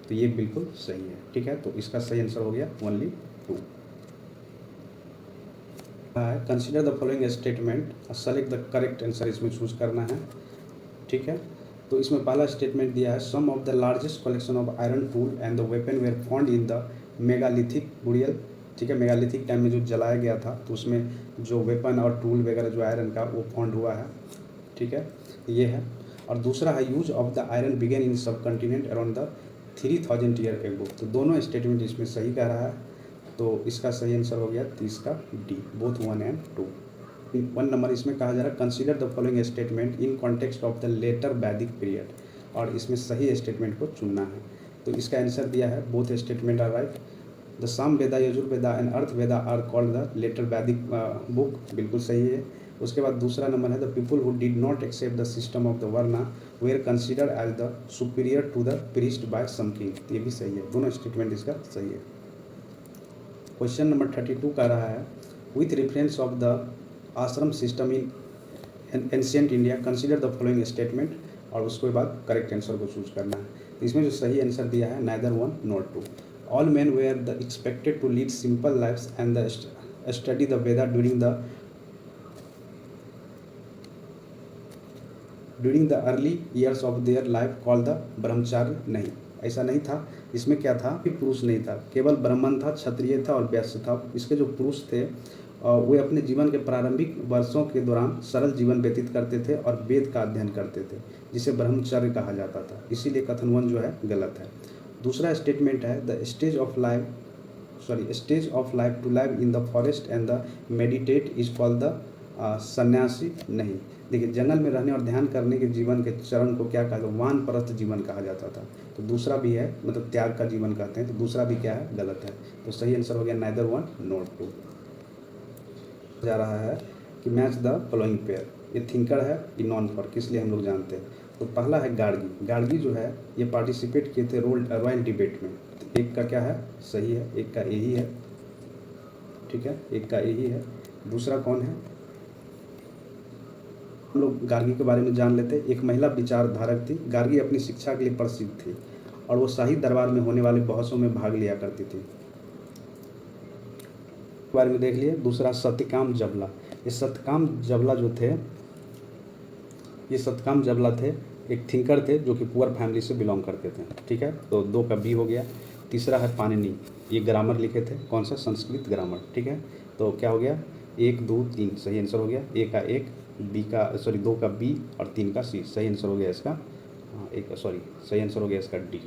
तो ये बिल्कुल सही है। ठीक है, तो इसका सही आंसर हो गया only 2। Consider the following statement, select the correct answer इसमें चूज करना है। ठीक है, तो इसमें पहला स्टेटमेंट दिया है, some of the largest collection of iron tool and the weapon were found in the megalithic burial. ठीक है, मेगालिथिक टाइम में जो जलाया गया था तो उसमें जो वेपन और टूल वगैरह जो आयरन का वो फाउंड हुआ है। ठीक है, ये है। और दूसरा है, use of the iron began in subcontinent around the 3000 year ago. तो दोनों स्टेटमेंट इसमें सही कह रहा है, तो इसका सही आंसर हो गया 30 का डी, बोथ 1 एंड 2। 1 नंबर इसमें कहा जा रहा है, consider the following statement in context of the later Vedic period, और इसमें सही स्टेटमेंट को चुनना है। तो इसका आंसर दिया है, both statement are right. The Sama Veda, Yajurveda and अर्थ Veda are called the later Vedic book, बिल्कुल सही है। उसके बाद दूसरा नंबर है, the people who did not accept the system of the varna were considered as the superior to the priest by some king. ये भी सही है, दोनों स्टेटमेंट इसका सही है। क्वेश्चन नंबर 32 का रहा है, विथ रेफरेंस ऑफ द आश्रम system in ancient India consider the following statement, और उसके बाद करेक्ट आंसर को चूज करना है। तो इसमें जो सही आंसर दिया है, neither 1 not 2। All man were the expected to lead simple lifes and the study the Veda during the early years of their life call the brahmacharya. नहीं, ऐसा नहीं था। इसमें क्या था, पुरुष नहीं था, केवल ब्राह्मण था, क्षत्रिय था और वैश्य था। इसके जो पुरुष थे वे अपने जीवन के प्रारंभिक वर्षों के दौरान सरल जीवन व्यतीत करते थे और वेद का अध्ययन करते थे, जिसे ब्रह्मचर्य कहा जाता था। इसीलिए कथन 1 जो है गलत है। दूसरा स्टेटमेंट है, the stage of life to live in the forest and the meditate is called the sannyasi. नहीं, देखिए जंगल में रहने और ध्यान करने के जीवन के चरण को क्या कहा जाता है, वानप्रस्थ जीवन कहा जाता था। तो दूसरा भी है, मतलब त्याग का जीवन कहते हैं, तो दूसरा भी क्या है, गलत है। तो सही आंसर हो गया नाइदर 1 नॉट 2। जा रहा है कि मैच द फॉलोइंग पेयर, ये थिंकर है, ये नॉन फॉर, इसलिए हम लोग जानते हैं। तो पहला है गार्गी। गार्गी जो है ये पार्टिसिपेट किए थे रॉयल डिबेट में। तो एक का क्या है, सही है, एक का यही है। ठीक है, एक का यही है। दूसरा कौन है, हम लोग गार्गी के बारे में जान लेते हैं। एक महिला विचारधारक थी। गार्गी अपनी शिक्षा के लिए प्रसिद्ध थी और वो शाही दरबार में होने वाले बहसों में भाग लिया करती थी, बारे में देख लिए। दूसरा सत्यकाम जबला। ये सत्यकाम जबला जो थे, ये सत्यकाम जबला थे, एक थिंकर थे जो कि पुअर फैमिली से बिलोंग करते थे। ठीक है, तो 2 का बी हो गया। तीसरा है पाणिनि, ये ग्रामर लिखे थे, कौन सा, संस्कृत ग्रामर। ठीक है, तो क्या हो गया, 1 2 3 सही आंसर हो गया। ए का 1, बी का 2 का बी और 3 का सी, सही आंसर हो गया इसका एक सॉरी सही आंसर हो गया इसका डी।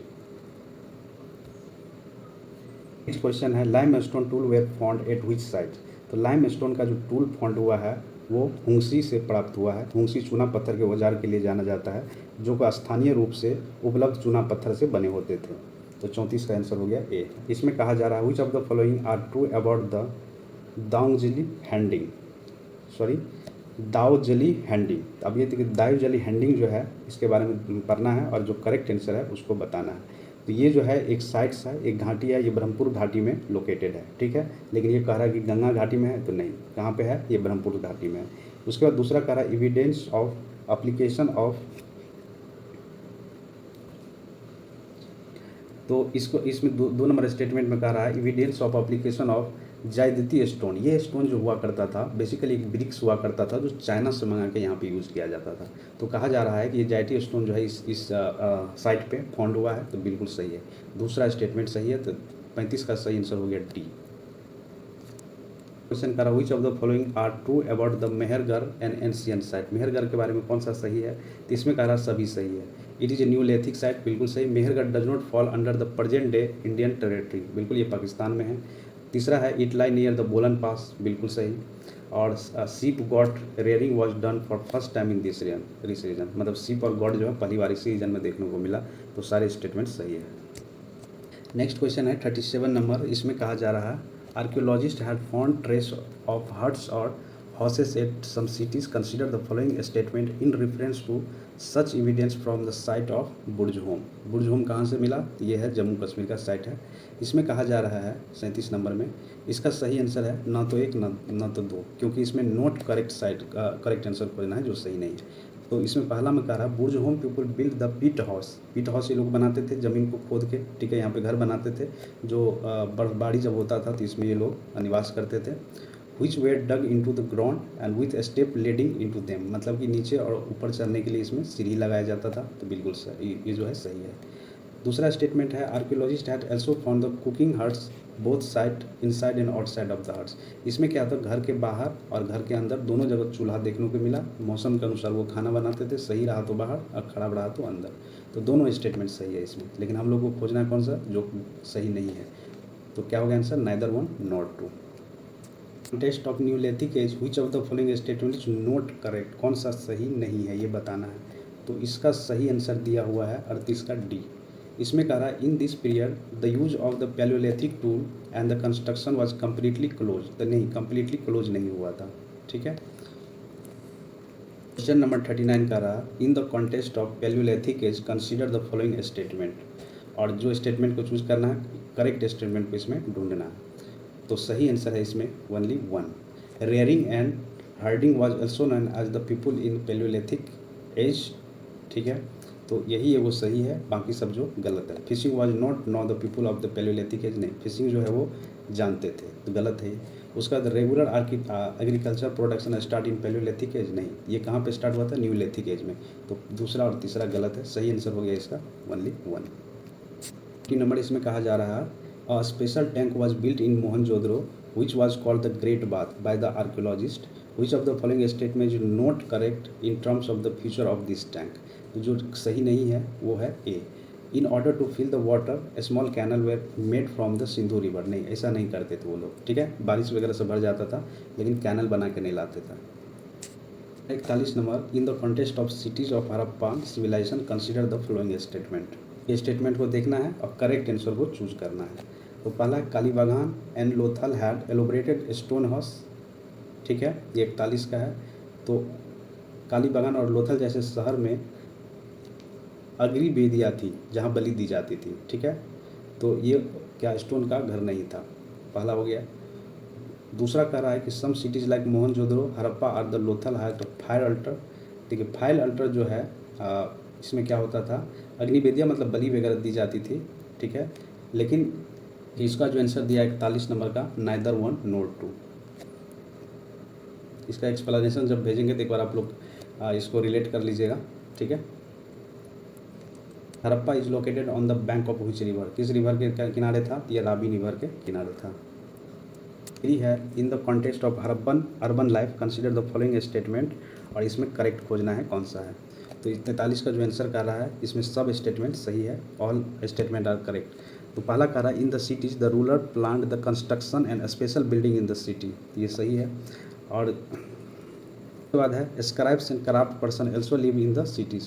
नेक्स्ट क्वेश्चन है limestone tool were found at which site. तो लाइम स्टोन का जो टूल फाउंड हुआ है वो हुंगसी से प्राप्त हुआ है। हुंगसी चूना पत्थर के औजार के लिए जाना जाता है जो कि स्थानीय रूप से उपलब्ध चूना पत्थर से बने होते थे। तो 34 का आंसर हो गया ए। इसमें कहा जा रहा है which of the following are true about the Daojali Hading, sorry Daojali Hading. अब ये देखिए दाउजली हैंडिंग जो है इसके बारे में पढ़ना है और जो करेक्ट आंसर है उसको बताना है। तो ये जो है एक साइट्स है, एक घाटी है, ये ब्रह्मपुर घाटी में लोकेटेड है, ठीक है। लेकिन ये कह रहा है कि गंगा घाटी में है, तो नहीं, कहाँ पे है, ये ब्रह्मपुर घाटी में है। उसके बाद दूसरा कह रहा है एविडेंस ऑफ एप्लीकेशन ऑफ, तो इसको इसमें दो नंबर स्टेटमेंट में कह रहा है evidence of application of jadeite stone. ये स्टोन जो हुआ करता था बेसिकली एक ब्रिक्स हुआ करता था जो चाइना से मंगा के यहाँ पे यूज़ किया जाता था। तो कहा जा रहा है कि ये जायटी स्टोन जो है इस साइट पे फाउंड हुआ है, तो बिल्कुल सही है। दूसरा स्टेटमेंट सही है, तो 35 का सही आंसर हो गया डी। क्वेश्चन करा which of the following are true about the Mehrgarh and ancient site. Mehrgarh के बारे में कौन सा सही है, तो इसमें कह रहा सभी सही है। It is a Neolithic site, बिल्कुल सही। Mehrgarh does not fall under the present day Indian territory, बिल्कुल ये पाकिस्तान में है। तीसरा है इट लाई नियर द बोलन पास, बिल्कुल सही। और sheep goat rearing was done for first time in this region, मतलब सीप और गॉड जो है पहली बार इसी रीजन में देखने को मिला। तो सारे स्टेटमेंट सही है। नेक्स्ट क्वेश्चन है 37 नंबर। इसमें कहा जा रहा है archaeologist had found trace of huts और houses at some cities, consider the following statement in reference to such evidence from the site of Burzahom. Burzahom कहाँ से मिला, ये है जम्मू कश्मीर का साइट है। इसमें कहा जा रहा है 37 नंबर में, इसका सही आंसर है ना तो एक ना तो दो, क्योंकि इसमें note correct site correct answer खोजना है जो सही नहीं है। तो इसमें पहला में कह रहा है Burzahom people build the pit house. Pit house ये लोग बनाते थे ज़मीन को खोद के, ठीक है, यहाँ पे घर बनाते थे। जो बर्फबारी जब होता था तो इसमें ये लोग निवास करते थे। Which were dug into the ground and with step leading into them, मतलब कि नीचे और ऊपर चढ़ने के लिए इसमें सीढ़ी लगाया जाता था। तो बिल्कुल सही, ये जो है सही है। दूसरा स्टेटमेंट है archaeologist had also found the cooking huts both side inside and outside of the huts. इसमें क्या था, घर के बाहर और घर के अंदर दोनों जगह चूल्हा देखने को मिला। मौसम के अनुसार वो खाना बनाते थे, सही रहा तो बाहर और खराब रहा तो अंदर। तो दोनों स्टेटमेंट सही है इसमें, लेकिन हम लोग को खोजना है कौन सा जो सही नहीं है। तो क्या होगा answer, neither one not two. Test of Neolithic age which of the following statement is not correct, कौन सा सही नहीं है ये बताना है। तो इसका सही आंसर दिया हुआ है 38 का डी। इसमें कह रहा है in this period the use of the Palaeolithic tool and the construction was completely close. तो नहीं, कम्प्लीटली क्लोज नहीं हुआ था, ठीक है। क्वेश्चन नंबर 39 का रहा in the context of Paleolithic age consider the following statement. और जो स्टेटमेंट को चूज करना है करेक्ट स्टेटमेंट को इसमें ढूंढना है। तो सही आंसर है इसमें only one. Rearing and herding was also known as the people in Paleolithic age, ठीक है। तो यही है वो सही है, बाकी सब जो गलत है। Fishing was not known the people of the Paleolithic age, नहीं, फिशिंग जो है वो जानते थे, तो गलत है। उसका बाद regular agriculture production start in Paleolithic age, नहीं, ये कहाँ पे स्टार्ट हुआ था, न्यूलिथिक एज में। तो दूसरा और तीसरा गलत है, सही आंसर हो गया इसका ओनली वन। 3 नंबर इसमें कहा जा रहा है a special tank was built in Mohenjodaro which was called the great bath by the archaeologist. Which of the following statement is not correct in terms of the future of this tank. तो जो सही नहीं है वो है A. In order to fill the water a small canal were made from the Sindhu river, नहीं, ऐसा नहीं करते थे वो लोग, ठीक है। बारिश वगैरह से भर जाता था लेकिन कैनल बना के नहीं लाते थे। 41 number in the context of cities of Harappa civilisation consider the following statement. ये स्टेटमेंट को देखना है और करेक्ट आंसर को चूज करना है। तो पहला Kalibangan and Lothal had elaborated stone house, ठीक है, ये 41 का है। तो कालीबागान और लोथल जैसे शहर में अग्नि वेदियाँ थी जहाँ बलि दी जाती थी, ठीक है। तो ये क्या स्टोन का घर नहीं था, पहला हो गया। दूसरा कह रहा है कि some cities like Mohenjodaro Harappa or the Lothal had fire altar. देखिए फायर अल्टर जो है इसमें क्या होता था, अग्निवेदिया मतलब बलि वगैरह दी जाती थी, ठीक है। लेकिन इसका जो आंसर दिया 41 नंबर का नाइदर वन नोट टू। इसका एक्सप्लेनेशन जब भेजेंगे तो एक बार आप लोग इसको रिलेट कर लीजिएगा, ठीक है। Harappa is located on the bank of which river, किस रिवर के किनारे था, ये रावी रिवर के किनारे था। यही है in the context of Harappan urban life consider the following statement. और इसमें करेक्ट खोजना है कौन सा है। तो 43 का जो आंसर कर रहा है इसमें सब स्टेटमेंट सही है, ऑल स्टेटमेंट आर करेक्ट। तो पहला कह रहा है in the cities the ruler planned the construction and special building in the city, ये सही है। और उसके बाद है scribes and craft person also live in the cities,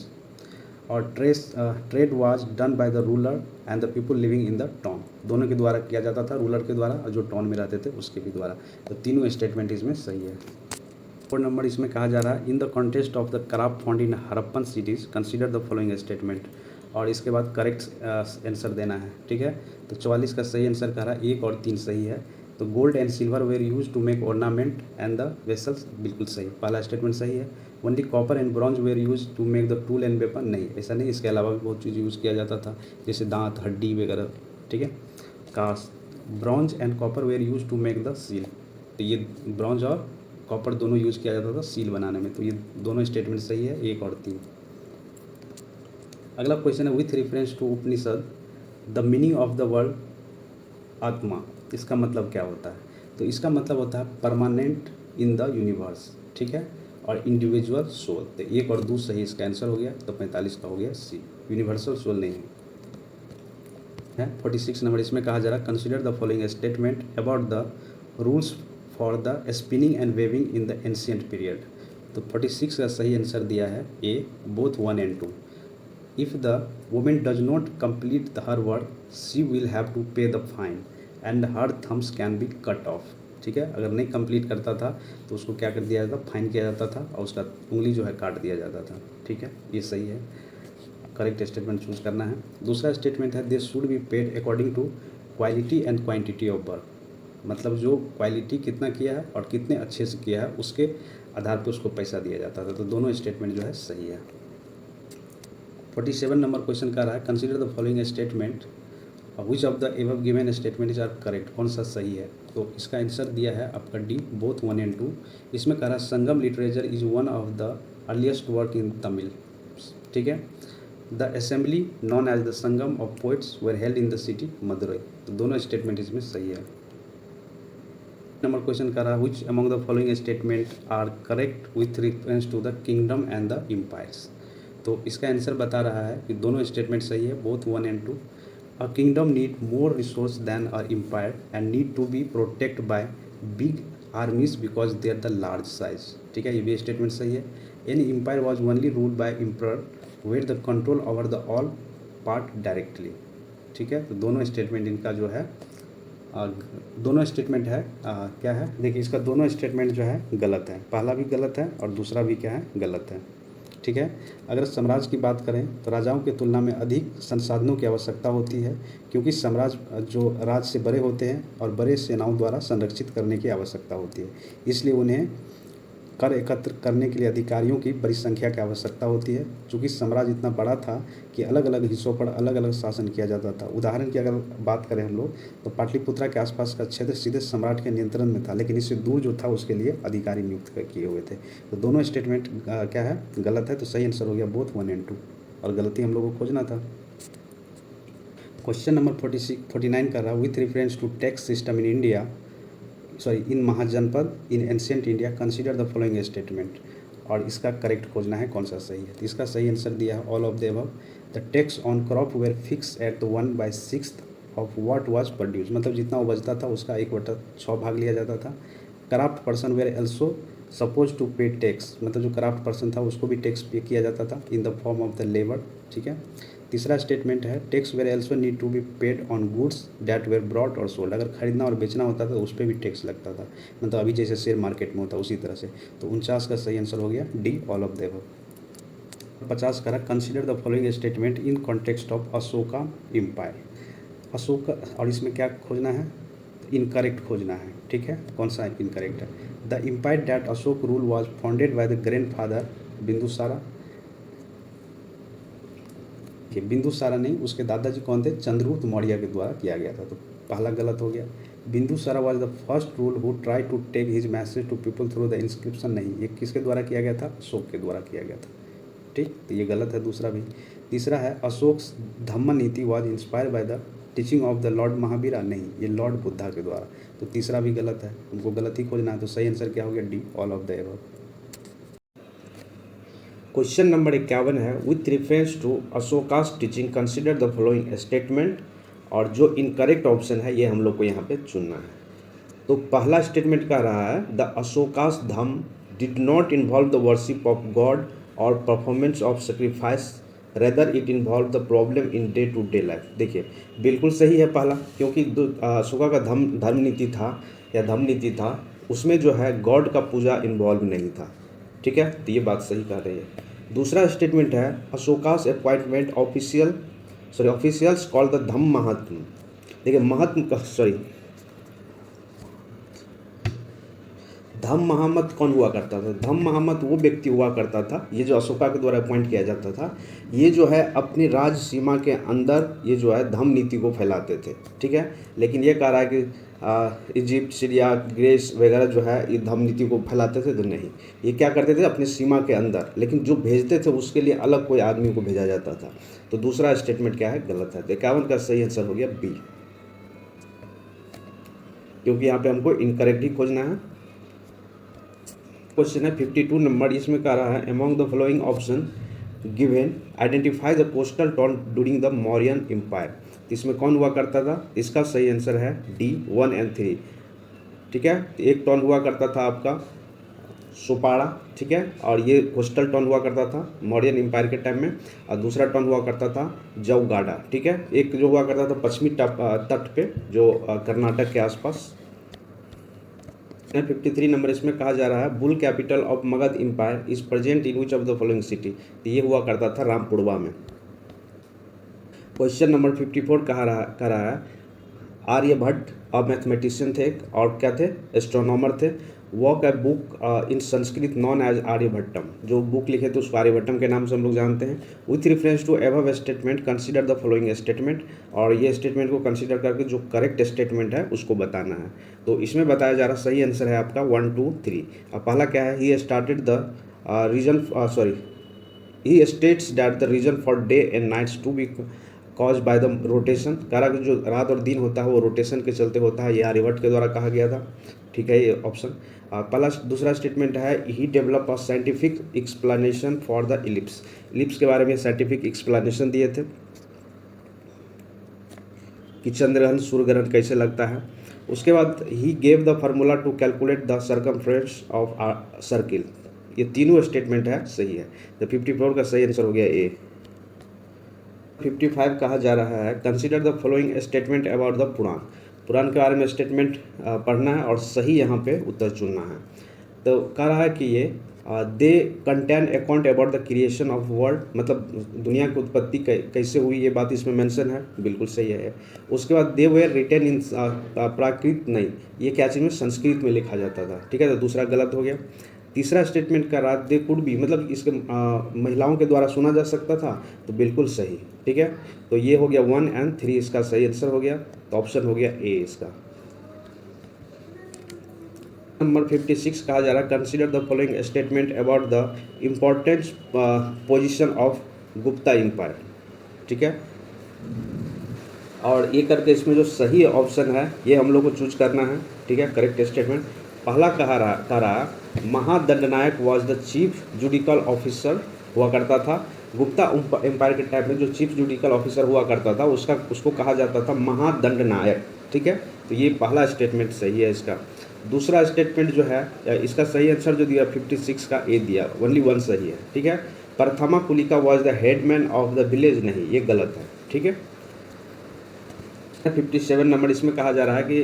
और trade was done by the ruler and the people living in the town, दोनों के द्वारा किया जाता था, रूलर के द्वारा और जो टाउन में रहते थे उसके भी द्वारा। तो तीनों स्टेटमेंट इसमें सही है। 4 नंबर इसमें कहा जा रहा है in the context of the craft found in Harappan cities consider the following statement, और इसके बाद करेक्ट आंसर देना है, ठीक है। तो 44 का सही आंसर कह रहा है 1 और 3 सही है। तो gold and silver were use to make ornament and the vessels, बिल्कुल सही, पहला स्टेटमेंट सही है। Only copper and bronze were use to make the tool and weapon, नहीं ऐसा नहीं, इसके अलावा भी बहुत चीज़ यूज़ किया जाता था जैसे दांत, हड्डी वगैरह, ठीक है। Cast bronze and copper were use to make the seal, तो ये ब्रॉन्ज और कॉपर दोनों यूज़ किया जाता था सील बनाने में, तो ये दोनों स्टेटमेंट सही है, 1 और 3। अगला क्वेश्चन है with reference to Upanishad the meaning of the word atma, इसका मतलब क्या होता है। तो इसका मतलब होता है परमानेंट इन द यूनिवर्स, ठीक है, और इंडिविजुअल सोल। तो 1 और 2 सही इसका आंसर हो गया, तो 45 का हो गया सी, यूनिवर्सल सोल नहीं है। 46 नंबर इसमें कहा जा रहा है consider the following statement about the rules for the spinning and weaving in the ancient period. तो 46 का सही आंसर दिया है A, both 1 and 2। If the women does not complete her work she will have to pay the fine and her thumbs can be cut off, ठीक है। अगर नहीं complete करता था तो उसको क्या कर दिया जाता, फाइन किया जाता था और उसका उंगली जो है काट दिया जाता था, ठीक है, ये सही है, करेक्ट स्टेटमेंट चूज करना है। दूसरा स्टेटमेंट है they should be paid according to quality and quantity of work, मतलब जो क्वालिटी कितना किया है और कितने अच्छे से किया है उसके आधार पर उसको पैसा दिया जाता था। तो दोनों स्टेटमेंट जो है सही है। 47 नंबर क्वेश्चन का रहा है consider the following statement which of the above given statement is are correct, कौन सा सही है। तो इसका आंसर दिया है आपका डी, बोथ 1 and 2। इसमें कह रहा है Sangam literature is one of the earliest work in Tamil, ठीक है। The assembly known as the Sangam of poets were held in the city Madurai, तो दोनों स्टेटमेंट इसमें सही है। नंबर क्वेश्चन कर रहा है which among the following statement are correct with reference to the kingdom and the empires. तो इसका आंसर बता रहा है कि दोनों स्टेटमेंट सही है, both 1 and 2। A kingdom need more resource than a empire and need to be protect by big armies because they are the large size, ठीक है, ये भी स्टेटमेंट सही है। An empire was only ruled by emperor where the control over the all part directly, ठीक है। तो दोनों स्टेटमेंट इनका जो है दोनों स्टेटमेंट है क्या है, देखिए इसका दोनों स्टेटमेंट जो है गलत है, पहला भी गलत है और दूसरा भी क्या है, गलत है, ठीक है। अगर साम्राज्य की बात करें तो राजाओं की तुलना में अधिक संसाधनों की आवश्यकता होती है क्योंकि साम्राज्य जो राज्य से बड़े होते हैं और बड़े सेनाओं द्वारा संरक्षित करने की आवश्यकता होती है, इसलिए उन्हें कर एकत्र करने के लिए अधिकारियों की बड़ी संख्या की आवश्यकता होती है। चूँकि साम्राज्य इतना बड़ा था कि अलग अलग हिस्सों पर अलग अलग शासन किया जाता था। उदाहरण की अगर बात करें हम लोग तो पाटलिपुत्रा के आसपास का क्षेत्र सीधे सम्राट के नियंत्रण में था, लेकिन इससे दूर जो था उसके लिए अधिकारी नियुक्त किए हुए थे। तो दोनों स्टेटमेंट क्या है, गलत है। तो सही आंसर हो गया बोथ 1 and 2, और गलती हम लोग को खोजना था। क्वेश्चन नंबर 49 कर रहा है with reference to tax system in India in Mahajanapada in ancient India consider the following statement, और इसका करेक्ट खोजना है कौन सा सही है। तो इसका सही आंसर दिया है all of the above. The tax on crop were fix at the 1/6 of what was produce, मतलब जितना उपजता था उसका 1/6 भाग लिया जाता था। Craft person were also suppose to pay tax, मतलब जो क्राफ्ट पर्सन था उसको भी टैक्स पे किया जाता था in the form of the labour, ठीक है। तीसरा स्टेटमेंट है tax were also need to be paid on goods that were brought और सोल्ड, अगर खरीदना और बेचना होता था तो उस पर भी टैक्स लगता था, मतलब अभी जैसे शेयर मार्केट में होता उसी तरह से। तो 49 का सही आंसर हो गया D, all of the above. 50 करा consider the following statement in context of Ashoka empire, Ashoka, और इसमें क्या खोजना है, इनकरेक्ट खोजना है, ठीक है, कौन सा इनकरेक्ट है। The empire that Ashoka rule was founded by the grandfather Bindusara, कि बिंदुसारा नहीं, उसके दादाजी कौन थे, चंद्रगुप्त मौर्य के द्वारा किया गया था। तो पहला गलत हो गया। Bindusara was the first rule who try to take his message to people through the inscription, नहीं, ये किसके द्वारा किया गया था, अशोक के द्वारा किया गया था, ठीक, तो ये गलत है दूसरा भी। तीसरा है अशोक धम्म नीति was inspire by the teaching of the Lord Mahavira, नहीं, ये लॉर्ड बुद्धा के द्वारा। तो तीसरा भी गलत है, हमको गलत ही खोजना है। तो सही आंसर क्या हो गया D, all of the above. Question number 51 है, with reference to Ashoka's teaching consider the following statement, और जो इनकरेक्ट ऑप्शन है ये हम लोग को यहाँ पे चुनना है। तो पहला स्टेटमेंट कह रहा है the Ashoka's dhamma did not involve the worship of god और performance of sacrifice, rather it involve the problem in day to day life. देखिए बिल्कुल सही है पहला, क्योंकि अशोका का धर्म नीति था या धम्म नीति था, उसमें जो है गॉड का पूजा इन्वॉल्व नहीं था। ठीक है, तो ये बात सही कह रही है। दूसरा स्टेटमेंट है अशोकास अपॉइंटमेंट ऑफिशियल्स कॉल्ड द धम्म महात्म। देखिए धम्म महामत कौन हुआ करता था? धम्म महामत वो व्यक्ति हुआ करता था, ये जो अशोका के द्वारा अपॉइंट किया जाता था, ये जो है अपनी राज सीमा के अंदर ये जो है धम्म नीति को फैलाते थे। ठीक है, लेकिन ये कह रहा है कि इजिप्ट, सीरिया, ग्रीस वगैरह जो है ये धम्म नीति को फैलाते थे, तो नहीं, ये क्या करते थे अपनी सीमा के अंदर, लेकिन जो भेजते थे उसके लिए अलग कोई आदमी को भेजा जाता था। तो दूसरा स्टेटमेंट क्या है? गलत है। 51 का सही आंसर हो गया बी, क्योंकि यहाँ पे हमको इनकरेक्ट ही खोजना है। क्वेश्चन है 52 नंबर, इसमें कह रहा है among the following option given identify the coastal town during the Mauryan empire. इसमें कौन हुआ करता था? इसका सही आंसर है डी 1 और 3। ठीक है, एक टाउन हुआ करता था आपका सोपाड़ा, ठीक है, और ये कोस्टल टाउन हुआ करता था मौर्यन एम्पायर के टाइम में, और दूसरा टाउन हुआ करता था जौगाड़ा। ठीक है, एक जो हुआ करता था पश्चिमी तट पे जो कर्नाटक के आसपास। 53 नंबर, इसमें कहा जा रहा है bull capital of Magadh empire is present in which of the following city. तो ये हुआ करता था रामपुरवा में। क्वेश्चन नंबर 54 कह रहा है आर्यभट्ट अब मैथमेटिशियन थे और क्या थे? एस्ट्रोनॉमर थे। Work a book in Sanskrit known as Aryabhatiyam, जो बुक लिखे थे उसको आर्यभट्टम के नाम से हम लोग जानते हैं। With reference to above statement consider the following statement, और ये स्टेटमेंट को कंसीडर करके जो करेक्ट स्टेटमेंट है उसको बताना है। तो इसमें बताया जा रहा सही आंसर है आपका 1, 2, 3। अब पहला क्या है? He started the he states that the reason for day and nights to be cause by the rotation. कह रहा कि जो रात और दिन होता है वो रोटेशन के चलते होता है, ये आर्यभट्ट के द्वारा कहा गया था। ठीक है, ये ऑप्शन पहला। दूसरा स्टेटमेंट है he develop a scientific explanation for the ellipse. Ellipse के बारे में साइंटिफिक एक्सप्लेनेशन दिए थे कि चंद्रग्रहण सूर्यग्रहण कैसे लगता है। उसके बाद he gave the formula to calculate the circumference of circle. ये तीनों स्टेटमेंट है सही है। तो 54 का सही आंसर हो गया ए। 55 कहा जा रहा है consider the following statement about the Purana. Purana के बारे में स्टेटमेंट पढ़ना है और सही यहाँ पे उत्तर चुनना है। तो कह रहा है कि ये they contain account about the creation of world, मतलब दुनिया की उत्पत्ति कैसे हुई, ये बात इसमें मेंशन है, बिल्कुल सही है। उसके बाद दे वेर रिटेन इन प्राकृत, नहीं, ये क्या चीज़ में? संस्कृत में लिखा जाता था। ठीक है, तो दूसरा गलत हो गया। तीसरा स्टेटमेंट का रात दे कुड भी, मतलब इसके महिलाओं के द्वारा सुना जा सकता था, तो बिल्कुल सही। ठीक है, तो ये हो गया 1 और 3, इसका सही आंसर हो गया। तो ऑप्शन हो गया ए इसका। नंबर 56 कहा जा रहा है consider the following statement about the importance position of Gupta empire. ठीक है, और ये करके इसमें जो सही ऑप्शन है ये हम लोग को चूज करना है। ठीक है, करेक्ट स्टेटमेंट पहला कह रहा Mahadandanayak was the chief judicial officer हुआ करता था। गुप्ता एम्पायर के टाइम में जो चीफ जुडिकल ऑफिसर हुआ करता था उसको कहा जाता था महादंडनायक। ठीक है, तो ये पहला स्टेटमेंट सही है इसका। दूसरा स्टेटमेंट जो है इसका सही आंसर जो दिया 56 का ए दिया, ओनली 1 सही है। ठीक है, Prathama Kulika was the headman of the village, नहीं, ये गलत है। ठीक है, 57 नंबर, इसमें कहा जा रहा है कि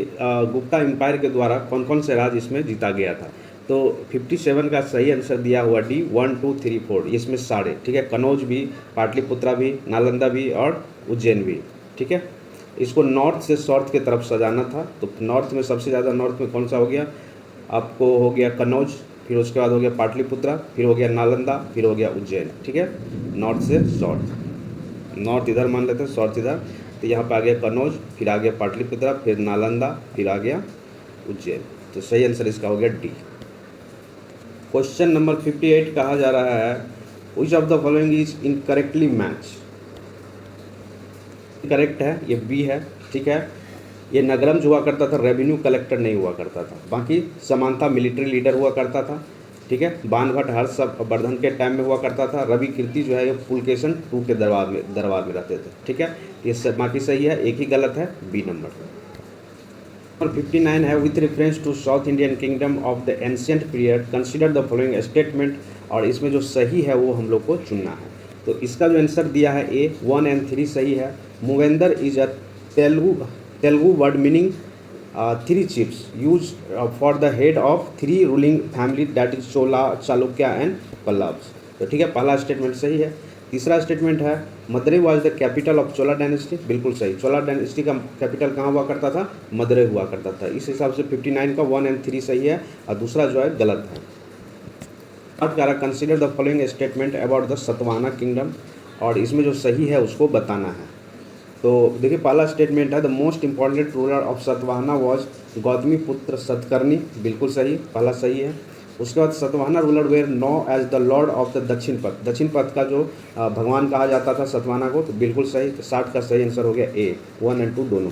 गुप्ता एम्पायर के द्वारा कौन कौन से राज इसमें जीता गया था। तो 57 का सही आंसर दिया हुआ डी 1, 2, 3, 4, इसमें सारे। ठीक है, कनौज भी, पाटलिपुत्रा भी, नालंदा भी और उज्जैन भी। ठीक है, इसको नॉर्थ से साउथ की तरफ सजाना था। तो नॉर्थ में सबसे ज़्यादा नॉर्थ में कौन सा हो गया? आपको हो गया कनौज, फिर उसके बाद हो गया पाटलिपुत्रा, फिर हो गया नालंदा, फिर हो गया उज्जैन। ठीक है, नॉर्थ से साउथ, नॉर्थ इधर मान लेते हैं, साउथ इधर। तो यहाँ पे आ गया कनौज, फिर आ गया पाटलिपुत्रा, फिर नालंदा, फिर आ गया उज्जैन। तो सही आंसर इसका हो गया डी। क्वेश्चन नंबर 58 कहा जा रहा है which of the following is incorrectly match. Correct है, ये बी है। ठीक है, ये नगरम जो हुआ करता था रेवेन्यू कलेक्टर नहीं हुआ करता था, बाकी समानता मिलिट्री लीडर हुआ करता था। ठीक है। बाणभट्ट हर्षवर्धन के टाइम में हुआ करता था। रवि कीर्ति जो है ये पुलकेशन II के दरबार में रहते थे, ठीक है। ये सब बाकी सही है, एक ही गलत है, बी नंबर। नंबर 59 है with reference to south Indian kingdom of the ancient period consider the following statement, और इसमें जो सही है वो हम लोग को चुनना है। तो इसका जो आंसर दिया है ए 1 and 3 सही है। Muvendar is a Telugu word meaning 3 chiefs used for the head of 3 ruling family that is Chola, Chalukya and Pallavas. तो ठीक है, पहला स्टेटमेंट सही है। तीसरा स्टेटमेंट है Madurai was the capital of Chola dynasty, बिल्कुल सही। चोला डायनेस्टी का कैपिटल कहाँ हुआ करता था? मदुरई हुआ करता था। इस हिसाब से 59 का 1 and 3 सही है और दूसरा जो है गलत है। अब कह रहा consider the following statement about the Satavahana kingdom, और इसमें जो सही है उसको बताना है। तो देखिए पहला स्टेटमेंट है the most important ruler of Satavahana was Gautamiputra Satakarni, बिल्कुल सही, पहला सही है। उसके बाद Satavahana ruler were known as the lord of the Dakshinapatha, दक्षिण पथ का जो भगवान कहा जाता था सतवाहना को, तो बिल्कुल सही। तो 60 का सही आंसर हो गया ए 1 and 2 दोनों।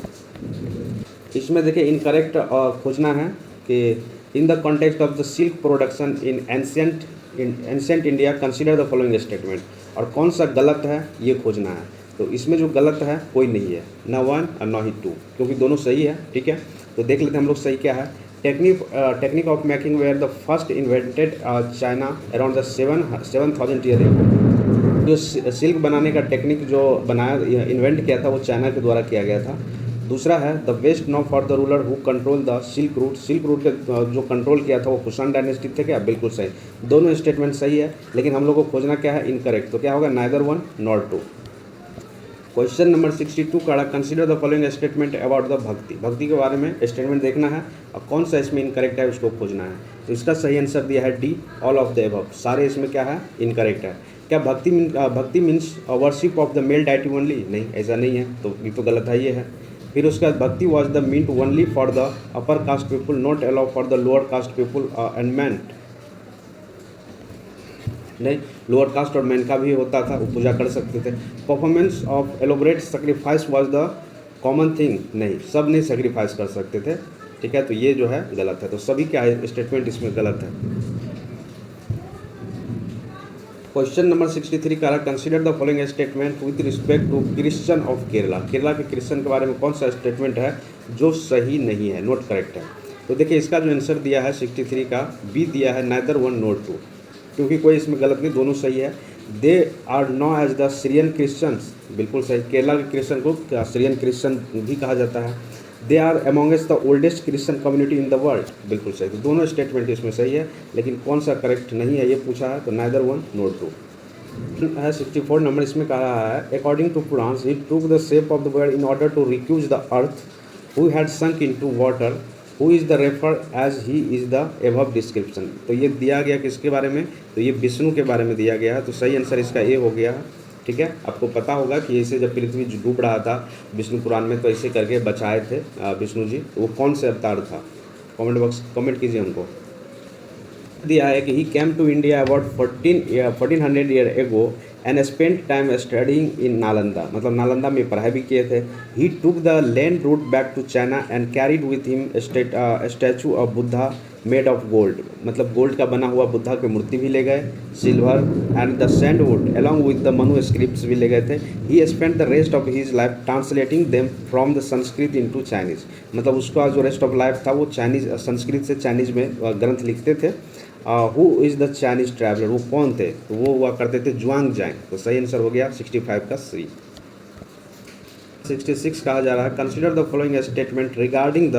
इसमें देखिए इनकरेक्ट खोजना है कि in the context of the silk production in ancient India consider the following statement, और कौन सा गलत है ये खोजना है। तो इसमें जो गलत है कोई नहीं है, ना 1 और ना ही 2, क्योंकि दोनों सही है, ठीक है। तो देख लेते हैं हम लोग सही क्या है। Technique of making were the first invented China around the 7000 year ago. जो सिल्क बनाने का टेक्निक जो बनाया इन्वेंट किया था वो चाइना के द्वारा किया गया था। दूसरा है the best known for the ruler who control the silk route, silk route के जो कंट्रोल किया था वो कुषाण डायनेस्टी थे क्या, बिल्कुल सही। दोनों स्टेटमेंट सही है, लेकिन हम लोग को खोजना क्या है, इनकरेक्ट। तो क्या होगा, नाइदर 1 नॉट 2। क्वेश्चन नंबर 62 का consider the following statement about the भक्ति, भक्ति के बारे में स्टेटमेंट देखना है और कौन सा इसमें इनकरेक्ट है उसको खोजना है। तो इसका सही आंसर दिया है D all of the above, सारे इसमें क्या है, इनकरेक्ट है। क्या bhakti means worship of the male deity only, नहीं ऐसा नहीं है, तो ये तो गलत है, ये है। फिर उसके बाद भक्ति was the meant only for the upper caste people not allow for the lower caste people and man, नहीं, लोअर कास्ट और मैन का भी होता था, वो पूजा कर सकते थे। Performance of elaborate sacrifice was the common thing, नहीं, सब नहीं सेक्रीफाइस कर सकते थे, ठीक है। तो ये जो है गलत है, तो सभी क्या है स्टेटमेंट इसमें गलत है। क्वेश्चन नंबर 63 का consider the following statement with respect to Christian of Kerala, Kerala के क्रिश्चियन के बारे में कौन सा स्टेटमेंट है जो सही नहीं है, नोट करेक्ट है। तो देखिए इसका जो आंसर दिया है 63 का बी दिया है नाइदर 1 नॉट 2, क्योंकि कोई इसमें गलत नहीं, दोनों सही है। They are known as the Syrian Christians, बिल्कुल सही, केरला के क्रिश्चियन को सीरियन क्रिश्चियन भी कहा जाता है। They are amongst the oldest Christian community in the world, बिल्कुल सही। तो दोनों स्टेटमेंट इसमें सही है, लेकिन कौन सा करेक्ट नहीं है ये पूछा है, तो नाइदर 1 नॉट 2 है। 64 नंबर इसमें कहा है according to Puranas he took the shape of the world in order to रिक्यूज the earth who had sunk into water who is the refer as he is the above description. तो ये दिया गया किसके बारे में, तो ये विष्णु के बारे में दिया गया है, तो सही आंसर इसका ए हो गया, ठीक है। आपको पता होगा कि ऐसे जब पृथ्वी डूब रहा था विष्णु पुराण में, तो ऐसे करके बचाए थे विष्णु जी, तो वो कौन से अवतार था, कमेंट कीजिए उनको। दिया है कि he came to India about 1400 year ago and spent time studying in Nalanda, मतलब नालंदा में पढ़ाई भी किए थे। He took the land route back to China and carried with him statue of Buddha made of gold, मतलब गोल्ड का बना हुआ बुद्धा की मूर्ति भी ले गए, silver and the sandalwood along with the manuscripts भी ले गए थे। He spent the rest of his life translating them from the Sanskrit into Chinese, मतलब उसका जो रेस्ट ऑफ लाइफ था वो चाइनीज़ संस्कृत से चाइनीज़ में ग्रंथ लिखते थे। Who is the Chinese traveller, वो कौन थे, तो वो हुआ करते थे जुआंग जांग, तो सही आंसर हो गया 65 का सी। 66 कहा जा रहा है consider the following statement regarding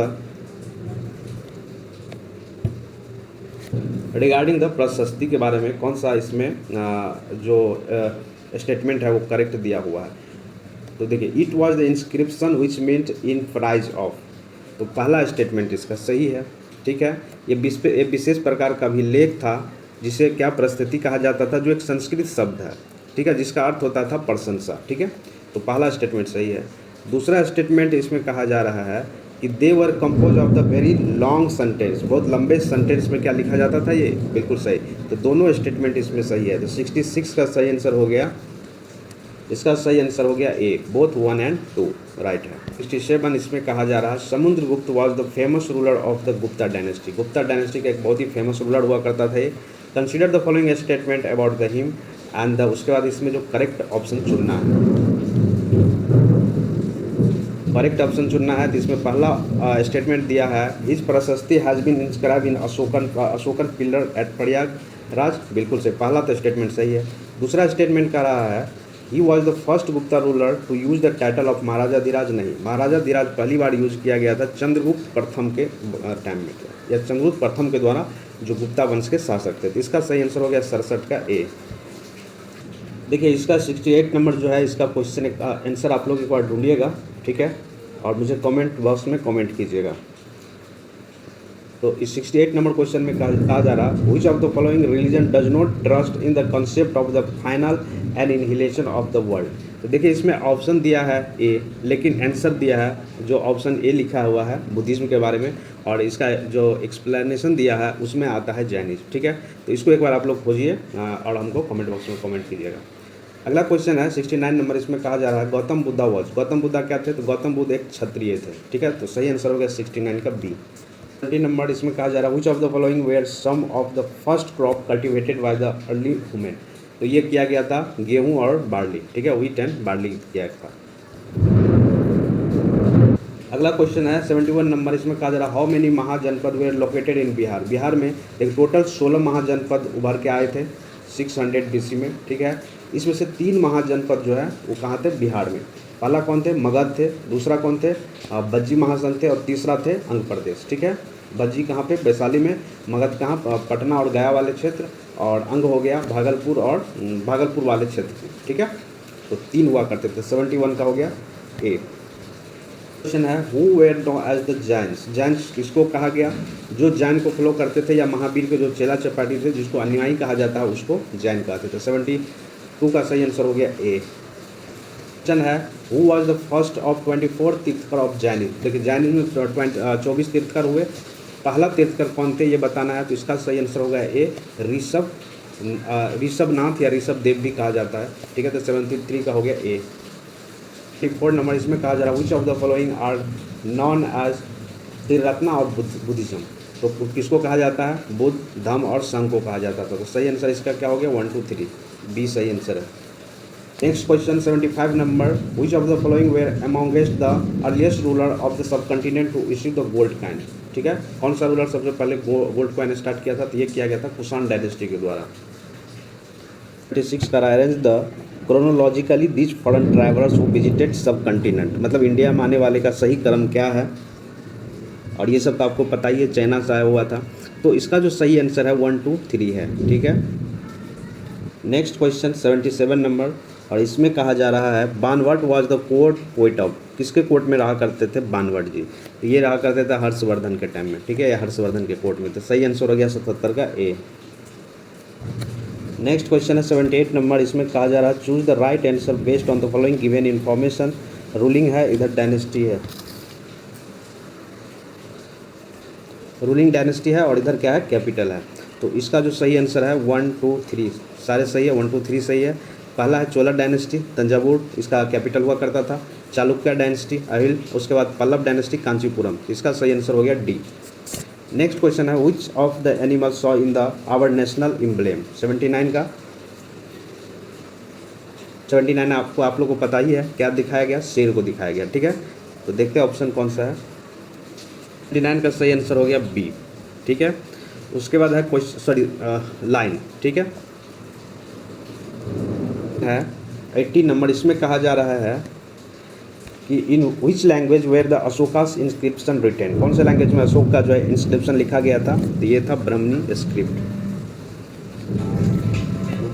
the प्रशस्ति के बारे में कौन सा इसमें जो स्टेटमेंट है वो करेक्ट दिया हुआ है। तो देखिए it was the inscription which meant in praise of, तो पहला स्टेटमेंट इसका सही है, ठीक है। ये विशेष प्रकार का भी लेख था जिसे क्या प्रस्तुति कहा जाता था, जो एक संस्कृत शब्द है, ठीक है, जिसका अर्थ होता था प्रशंसा, ठीक है। तो पहला स्टेटमेंट सही है। दूसरा स्टेटमेंट इसमें कहा जा रहा है कि they were compose of the very long sentence, बहुत लंबे सेंटेंस में क्या लिखा जाता था, ये बिल्कुल सही। तो दोनों स्टेटमेंट इसमें सही है, तो 66 का सही आंसर हो गया, इसका सही आंसर हो गया ए, बोथ 1 and 2 राइट है। 67 इसमें कहा जा रहा है Samudragupta was the famous ruler of the Gupta dynasty, Gupta dynasty का एक बहुत ही फेमस रूलर हुआ करता था ये, consider the following statement about the him and उसके बाद इसमें जो करेक्ट ऑप्शन चुनना है, करेक्ट ऑप्शन चुनना है। तो इसमें पहला स्टेटमेंट दिया है, his prashasti has been inscribe in Ashokan pillar at Prayagraj, बिल्कुल से पहला तो स्टेटमेंट सही है। दूसरा स्टेटमेंट कह रहा है he was the first Gupta ruler to use the title of Maharaja Dhiraj, नहीं, महाराजा धीराज पहली बार यूज़ किया गया था चंद्रगुप्त प्रथम के टाइम में, या चंद्रगुप्त प्रथम के द्वारा जो गुप्ता वंश के शासक थे। तो इसका सही आंसर हो गया 67 का ए। देखिए इसका 68 नंबर जो है इसका क्वेश्चन का आंसर आप लोग एक बार ढूंढिएगा, ठीक है, और मुझे कमेंट बॉक्स में कमेंट कीजिएगा। तो इस 68 नंबर क्वेश्चन में कहा जा रहा है which of the following religion does not trust in the concept of the final end annihilation of the world. तो देखिए इसमें ऑप्शन दिया है ए, लेकिन आंसर दिया है जो ऑप्शन ए लिखा हुआ है बुद्धिज्म के बारे में, और इसका जो एक्सप्लेनेशन दिया है उसमें आता है जैनिज्म, ठीक है। तो इसको एक बार आप लोग खोजिए और हमको कमेंट बॉक्स में कमेंट कीजिएगा। अगला क्वेश्चन है 69 नंबर, इसमें कहा जा रहा है गौतम बुद्धा वॉज, गौतम बुद्धा क्या थे, तो गौतम बुद्ध एक क्षत्रिय थे, ठीक है। तो सही आंसर हो गया 69 का बी। 70 नंबर इसमें कहा जा रहा है which of the following were some of the first crop cultivated by the early women. तो ये किया गया था गेहूं और बार्ली, ठीक है, व्हीट एंड बार्ली किया था। अगला क्वेश्चन है 71 नंबर, इसमें कहा जा रहा है how many Mahajanapada were located in Bihar. Bihar में एक टोटल 16 महाजनपद उभर के आए थे 600 BC में, ठीक है। इसमें से 3 महाजनपद जो है वो कहाँ थे, बिहार में। पहला कौन थे, मगध थे, दूसरा कौन थे, बज्जी महासन थे, और तीसरा थे अंग प्रदेश, ठीक है। बज्जी कहाँ पे, वैशाली में, मगध कहाँ, पटना और गया वाले क्षेत्र, और अंग हो गया भागलपुर और भागलपुर वाले क्षेत्र, ठीक है। तो 3 हुआ करते थे। 71 का हो गया ए। क्वेश्चन है who were known as the Jains. Jains किसको कहा गया, जो जैन को फॉलो करते थे, या महावीर के जो चेला चपाटी थे जिसको अनुयायी कहा जाता है उसको जैन कहते थे। 72 का सही आंसर हो गया ए। क्वेश्चन है who was the first of 24 Tirthankar of Jainism. देखिए जैनिज्म में 24 तीर्थकर हुए, पहला तीर्थकर कौन थे ये बताना है। तो इसका सही आंसर हो गया ए, ऋषभनाथ या ऋषभ देव भी कहा जाता है, ठीक है। तो 73 का हो गया ए। 54 नंबर इसमें कहा जा रहा है which of the following are known as Triratna of Buddhism. तो किसको कहा जाता है, बुद्ध, धम्म और संघ को कहा जाता था। तो सही आंसर इसका क्या हो गया 1 2 3 बी सही आंसर है। Next question 75 number which of the following were amongst the earliest ruler of the subcontinent to issue the gold coin, ठीक है। कौन सा रूलर सबसे पहले गोल्ड कॉइन स्टार्ट किया था, तो ये किया गया था कुषाण डायनेस्टी के द्वारा। 36 का arrange the chronologically this foreign travellers who visited सब कंटिनेंट, मतलब इंडिया में आने वाले का सही क्रम क्या है, और ये सब तो आपको पता ही है, चाइना से आया हुआ था। तो इसका जो सही आंसर है 1 2 3 है, ठीक है। नेक्स्ट क्वेश्चन 77 नंबर, और इसमें कहा जा रहा है Banabhatta was the court poet of, किसके कोर्ट में रहा करते थे बानवट जी। तो ये रहा करते थे हर्षवर्धन के टाइम में, ठीक है, या हर्षवर्धन के कोर्ट में। तो सही आंसर हो गया 77 का ए। नेक्स्ट क्वेश्चन है 78 नंबर, इसमें कहा जा रहा है choose the right answer based on the following given information. Ruling है, इधर डायनेस्टी है, रूलिंग डायनेस्टी है, और इधर क्या है, कैपिटल है। तो इसका जो सही आंसर है 1 2 3 सारे सही है, 1 2 3 सही है। पहला है चोला डायनेस्टी तंजावुर, इसका कैपिटल हुआ करता था। चालुक्य डायनेस्टी अहिल, उसके बाद पल्लव डायनेस्टी कांचीपुरम, इसका सही आंसर हो गया डी। नेक्स्ट क्वेश्चन है which of the animal saw in the our national emblem. 79 का 79 आपको आप लोग को पता ही है क्या दिखाया गया, शेर को दिखाया गया, ठीक है। तो देखते हैं ऑप्शन कौन सा है। 79 का सही आंसर हो गया बी, ठीक है। उसके बाद है क्वेश्चन लाइन, ठीक है 80 नंबर, इसमें कहा जा रहा है कि in which language were the Ashoka's inscription written. कौन से लैंग्वेज में अशोक का जो है इंस्क्रिप्शन लिखा गया था, तो ये था ब्राह्मणी स्क्रिप्ट।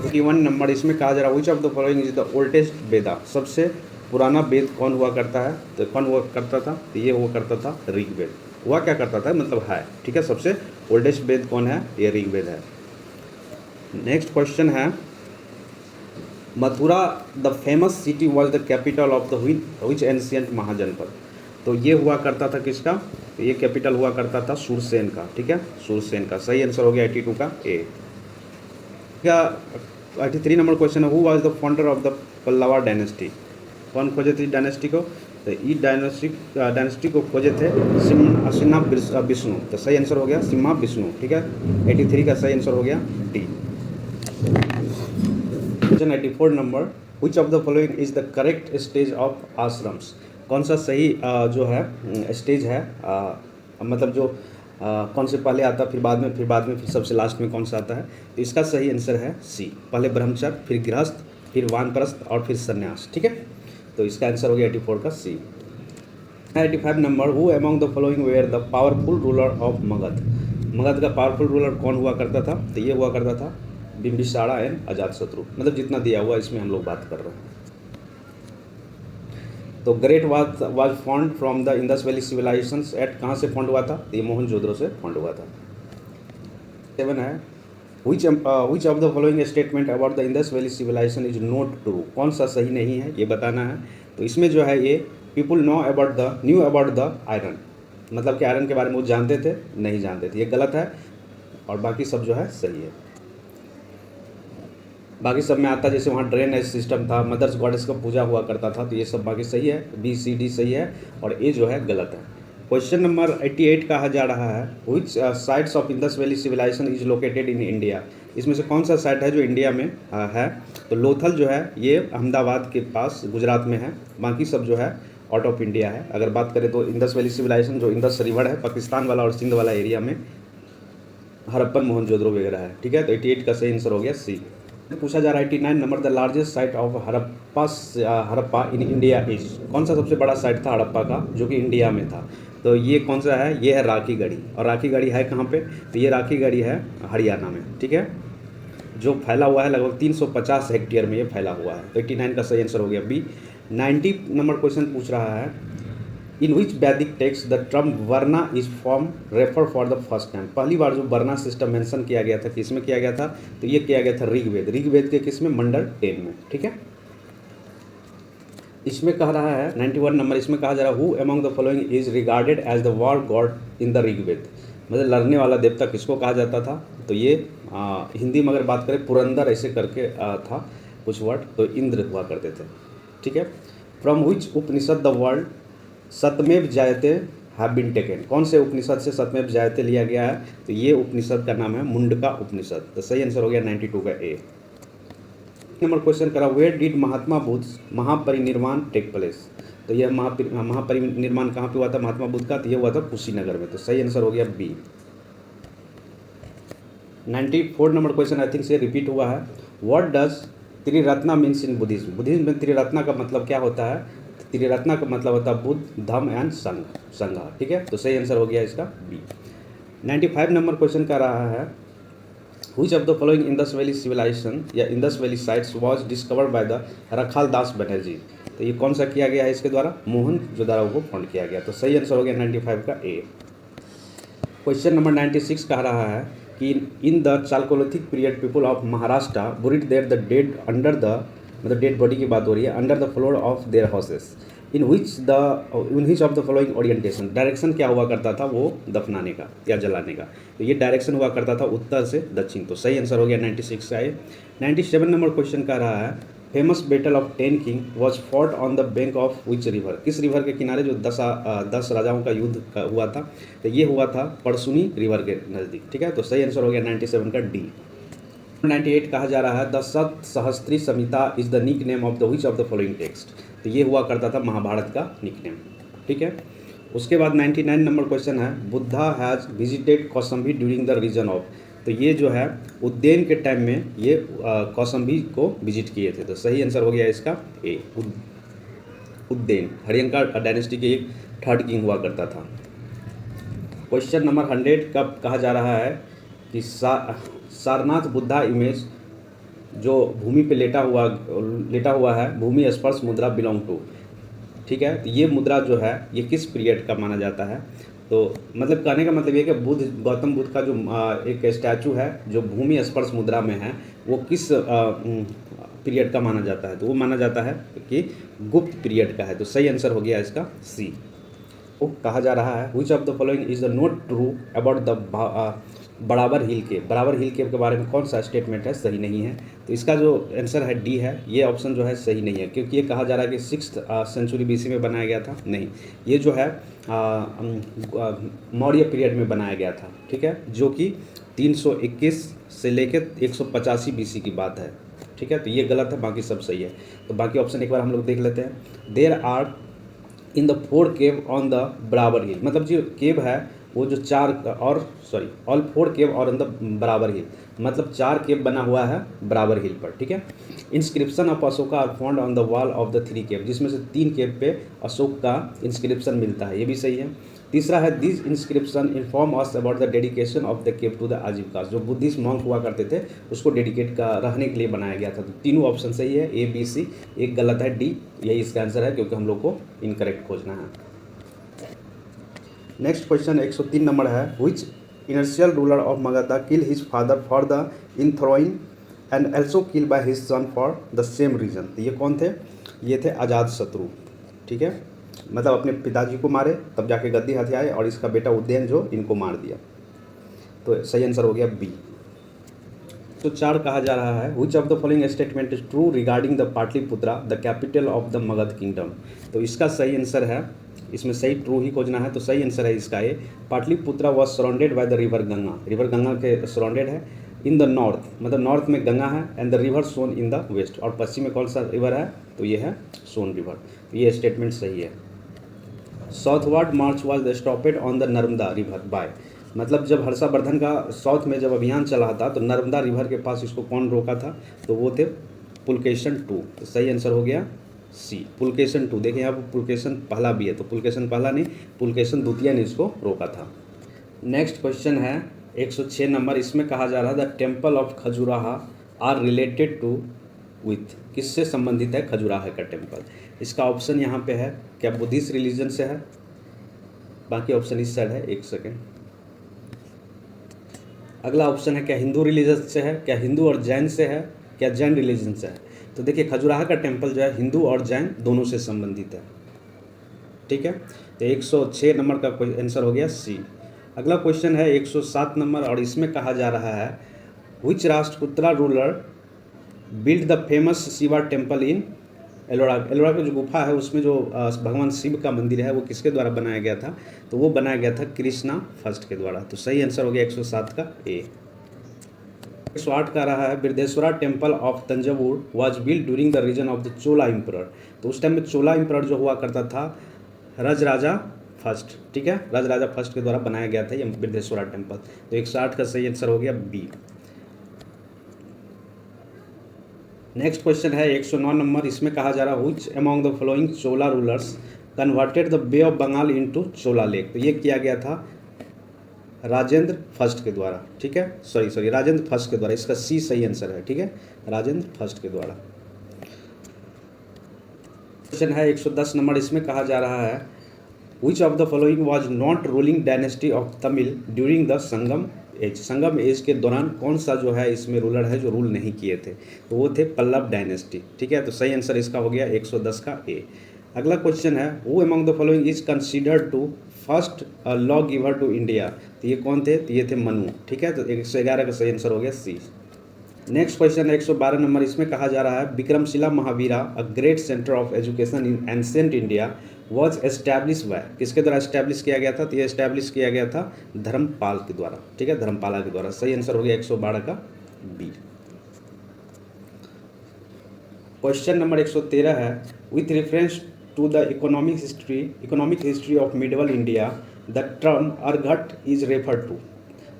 51 नंबर, इसमें कहा जा रहा है which of the following is the oldest Veda. सबसे पुराना वेद कौन हुआ करता है, तो कौन हुआ करता था, तो ये हुआ करता था ऋग्वेद। हुआ क्या करता था मतलब है, ठीक है। सबसे ओल्डेस्ट वेद कौन है, ये ऋग्वेद है। नेक्स्ट क्वेश्चन है Mathura the famous city was the capital of the which ancient Mahajanapada. तो ये हुआ करता था किसका, तो ये कैपिटल हुआ करता था सूरसेन का, ठीक है, सूरसेन का। सही आंसर हो गया 82 का ए। क्या 83 नंबर क्वेश्चन है who was the founder of the Pallava dynasty. कौन खोजे थी डायनेस्टी को, तो ई डायनेस्टी को खोजे थे सिम्हा विष्णु। तो सही आंसर हो गया सिम्हा विष्णु। ठीक है, 83 का सही आंसर हो गया D. Question 84 number, which of the following is the correct stage of ashrams. कौन सा सही जो है स्टेज है, मतलब जो कौन से पहले आता फिर बाद में फिर सबसे लास्ट में कौन सा आता है। तो इसका सही आंसर है सी, पहले ब्रह्मचर्य, फिर गृहस्थ, फिर वानप्रस्थ और फिर संन्यास। ठीक है, तो इसका आंसर हो गया 84 का C. 85 number, who among the following were the powerful ruler of Magadh. Magadh का पावरफुल रूलर कौन हुआ करता था। तो ये हुआ करता था बिंबिसारा एंड अजातशत्रु। मतलब जितना दिया हुआ इसमें हम लोग बात कर रहे हैं। तो great was found from the Indus valley civilisation at, कहाँ से फाउंड हुआ था। तो ये मोहनजोदड़ो से फाउंड हुआ था। 7 है, which of the following statement about the Indus valley civilisation is not true. कौन सा सही नहीं है ये बताना है। तो इसमें जो है ये people knew about the iron, मतलब कि आयरन के बारे में वो जानते थे नहीं जानते थे, ये गलत है। और बाकी सब जो है सही है। बाकी सब में आता जैसे वहाँ ड्रेनेज सिस्टम था, मदर्स गॉडेस का पूजा हुआ करता था, तो ये सब बाकी सही है। बी सी डी सही है और ए जो है गलत है। क्वेश्चन नंबर 88 कहा जा रहा है, which sites of Indus valley civilisation is located in India. इसमें से कौन सा साइट है जो इंडिया में है। तो लोथल जो है ये अहमदाबाद के पास गुजरात में है, बाकी सब जो है आउट ऑफ इंडिया है। अगर बात करें तो इंडस वैली सिविलाइजेशन जो इंडस रिवर है पाकिस्तान वाला और सिंध वाला एरिया में, हड़प्पन मोहनजोदड़ो वगैरह है। ठीक है, तो 88 का सही आंसर हो गया सी। पूछा जा रहा है 89 number, the largest site of Harappa in India is. कौन सा सबसे बड़ा साइट था हड़प्पा का जो कि इंडिया में था। तो ये कौन सा है, ये है राखी गढ़ी। और राखी गढ़ी है कहाँ पे। तो ये राखी गढ़ी है हरियाणा में। ठीक है, जो फैला हुआ है लगभग 350 हेक्टेयर में ये फैला हुआ है। तो 89 का सही आंसर हो गया बी। 90 नंबर क्वेश्चन पूछ रहा है, in which Vedic text the term varna is form refer for the first time. पहली बार जो वर्ना सिस्टम मेंशन किया गया था किसमें किया गया था। तो ये किया गया था ऋग्वेद के किस में, मंडल 10 में। ठीक है, इसमें कह रहा है 91 नंबर, इसमें कहा जा रहा है who among the following is regarded as the war god in the Rigveda. मतलब लड़ने वाला देवता किसको कहा जाता था। तो ये हिंदी में अगर बात करें पुरंदर ऐसे करके था कुछ वर्ड, तो इंद्र हुआ करते थे। ठीक है, from which Upanishad the word Satyameva Jayate have been taken. कौन से उपनिषद से सतमेव जयते लिया गया है। तो ये उपनिषद का नाम है मुंडका उपनिषद। तो सही आंसर हो गया 92 का ए। नंबर क्वेश्चन करा, where did Mahatma Buddha Mahaparinirvana take place. तो यह महापरिनिर्वाण कहाँ पे हुआ था महात्मा बुद्ध का। तो ये हुआ था कुशीनगर में। तो सही आंसर हो गया B. 94 number question I think से रिपीट हुआ है, what does Triratna means in Buddhism. Buddhism में त्रिरत्ना का मतलब क्या होता है। त्रिरत्ना का मतलब होता है बुद्ध, धम्म एंड संघ। ठीक है, तो सही आंसर हो गया इसका बी। 95 नंबर क्वेश्चन का रहा है, which of the following Indus valley civilization या Indus valley sites was discovered by the Rakhal Das Banerjee. तो ये कौन सा किया गया है इसके द्वारा, मोहनजोदड़ो को फाउंड किया गया। तो सही आंसर हो गया 95 का ए। क्वेश्चन नंबर 96 कह रहा है कि in the Chalcolithic period people of Maharashtra buried their the dead under the, मतलब डेड बॉडी की बात हो रही है, under the floor of their houses. In which of the following orientation. Direction क्या हुआ करता था वो दफनाने का या जलाने का। तो ये डायरेक्शन हुआ करता था उत्तर से दक्षिण। तो सही आंसर हो गया 96 का ए। 97 नंबर क्वेश्चन का रहा है, famous battle of 10 king was fought on the bank of which river. किस रिवर के किनारे जो 10 राजाओं का युद्ध हुआ था। तो ये हुआ था परसुनी रिवर के नज़दीक। ठीक है, तो सही आंसर हो गया 97 का डी। 98 कहा जा रहा है, the Satasahasri Samhita is the nickname of the which of the following text. तो ये हुआ करता था महाभारत का निक नेम। ठीक है, उसके बाद 99 नंबर क्वेश्चन है, Buddha has visited Kaushambi during the reign of. तो ये जो है उज्जैन के टाइम में ये कौसम्बी को विजिट किए थे। तो सही आंसर हो गया इसका ए, उज्जैन। हरियंका डायनेस्टी के एक थर्ड किंग हुआ करता था। क्वेश्चन नंबर 100 का कहा जा रहा है कि सारनाथ बुद्धा इमेज जो भूमि पे लेटा हुआ है, भूमि स्पर्श मुद्रा बिलोंग टू। ठीक है, तो ये मुद्रा जो है ये किस पीरियड का माना जाता है। तो मतलब कहने का मतलब ये कि गौतम बुद्ध का जो एक स्टैचू है जो भूमि स्पर्श मुद्रा में है वो किस पीरियड का माना जाता है। तो वो माना जाता है कि गुप्त पीरियड का है। तो सही आंसर हो गया इसका सी। वो कहा जा रहा है, which of the following is the not true about the Barabar हिल केव के बारे में कौन सा स्टेटमेंट है सही नहीं है। तो इसका जो आंसर है डी है, ये ऑप्शन जो है सही नहीं है, क्योंकि ये कहा जा रहा है कि 6th सेंचुरी BC में बनाया गया था। नहीं, ये जो है मौर्य पीरियड में बनाया गया था, ठीक है, जो कि 321 से लेकर 185 BC की बात है, ठीक है। तो ये गलत है, बाकी सब सही है। तो बाकी ऑप्शन एक बार हम लोग देख लेते हैं। There are in the 4 cave on the Barabar hill, मतलब जो केव है वो जो ऑल 4 केव और ऑन द बराबर हिल, मतलब 4 केव बना हुआ है बराबर हिल पर, ठीक है। Inscription of Ashoka are found on the wall of the 3 cave, जिसमें से 3 केव पे अशोक का इंस्क्रिप्शन मिलता है, ये भी सही है। तीसरा है this inscription inform us about the dedication of the cave to the Ajivika, जो बुद्धिस्ट मॉन्क हुआ करते थे उसको डेडिकेट का रहने के लिए बनाया गया था। तो तीनों ऑप्शन सही है, A, B, C, एक गलत है, D, यही इसका आंसर है, क्योंकि हम लोग को इनकरेक्ट खोजना है। नेक्स्ट क्वेश्चन 103 नंबर है, which initial ruler of Magadh kill his father for the enthroning and also kill by his son for the same reason. तो ये कौन थे? ये थे अजात शत्रु, ठीक है, मतलब अपने पिताजी को मारे तब जाके गद्दी हाथी आए, और इसका बेटा उदयन जो इनको मार दिया। तो सही आंसर हो गया B। तो 4 कहा जा रहा है, which of the following statement is true regarding the Pataliputra the capital of the Magadh kingdom. तो इसका सही आंसर है, इसमें सही ट्रू ही खोजना है, तो सही आंसर है इसका A, Pataliputra was surrounded by the river Ganga, river Ganga के सराउंडेड है। इन द नॉर्थ, मतलब नॉर्थ में गंगा है, and the river Son in the west, और पश्चिम में कौन सा रिवर है? तो ये है सोन रिवर। तो ये स्टेटमेंट सही है। Southward march was the stopped on the Narmada river by, मतलब जब हर्षवर्धन का साउथ में जब अभियान चला था तो नर्मदा रिवर के पास इसको कौन रोका था? तो वो थे पुलकेशन II। तो सही आंसर हो गया C, पुलकेशन II। देखिए यहाँ पर पुलकेशन पहला भी है, तो पुलकेशन पहला नहीं, पुलकेशन द्वितीय ने इसको रोका था। नेक्स्ट क्वेश्चन है 106 नंबर, इसमें कहा जा रहा है the temple of Khajuraho are related to with, किससे संबंधित है खजुराहा का टेम्पल? इसका ऑप्शन यहाँ पे है, क्या बुद्धिस्ट रिलीजन से है, बाकी ऑप्शन इस साइड है, एक सेकेंड। अगला ऑप्शन है क्या हिंदू रिलीजन से है, क्या हिंदू और जैन से है, क्या जैन रिलीजन से है? तो देखिए खजुराहा का टेम्पल जो है हिंदू और जैन दोनों से संबंधित है, ठीक है। तो 106 नंबर का आंसर हो गया C। अगला क्वेश्चन है 107 नंबर, और इसमें कहा जा रहा है which Rashtrakuta ruler build the famous Shiva temple in Ellora. Ellora की जो गुफा है उसमें जो भगवान शिव का मंदिर है वो किसके द्वारा बनाया गया था? तो वो बनाया गया था कृष्णा फर्स्ट के द्वारा। तो सही आंसर हो गया 107 का A। 108 का रहा है Brihadeshwara temple of Thanjavur was build during the reign of the Chola emperor. तो उस टाइम में चोला एम्परर जो हुआ करता था राजराजा फर्स्ट, ठीक है, राजराजा फर्स्ट के द्वारा बनाया गया था ये बृहदेश्वरा टेम्पल। तो 108 का सही आंसर हो गया B। नेक्स्ट क्वेश्चन है 109 नंबर, इसमें कहा जा रहा है which among the following Chola rulers converted the bay of Bengal into Chola lake. तो ये किया गया था राजेंद्र फर्स्ट के द्वारा, ठीक है, सॉरी राजेंद्र फर्स्ट के द्वारा, इसका C सही आंसर है, ठीक है, राजेंद्र फर्स्ट के द्वारा। क्वेश्चन है 110 नंबर, इसमें कहा जा रहा है which of the following was not ruling dynasty of Tamil during the Sangam age. Sangam age के दौरान कौन सा जो है इसमें रूलर है जो रूल नहीं किए थे? तो वो थे पल्लव डायनेस्टी, ठीक है। तो सही आंसर इसका हो गया 110 का A। अगला क्वेश्चन है who among the following is considered to first law giver to India. तो ये कौन थे? तो ये थे मनु, ठीक है। तो 111 का सही आंसर हो गया C। नेक्स्ट क्वेश्चन है 112 नंबर, इसमें कहा जा रहा है Vikramshila Mahavira a great centre of education in ancient India was establish bye, किसके द्वारा एस्टैब्लिश किया गया था? तो ये एस्टैब्लिश किया गया था धर्मपाल के द्वारा, ठीक है, धर्मपाला के द्वारा। सही आंसर हो गया 112 का B। क्वेश्चन नंबर 113 है with reference to the economic history of medieval India the term Arghatta is referred to.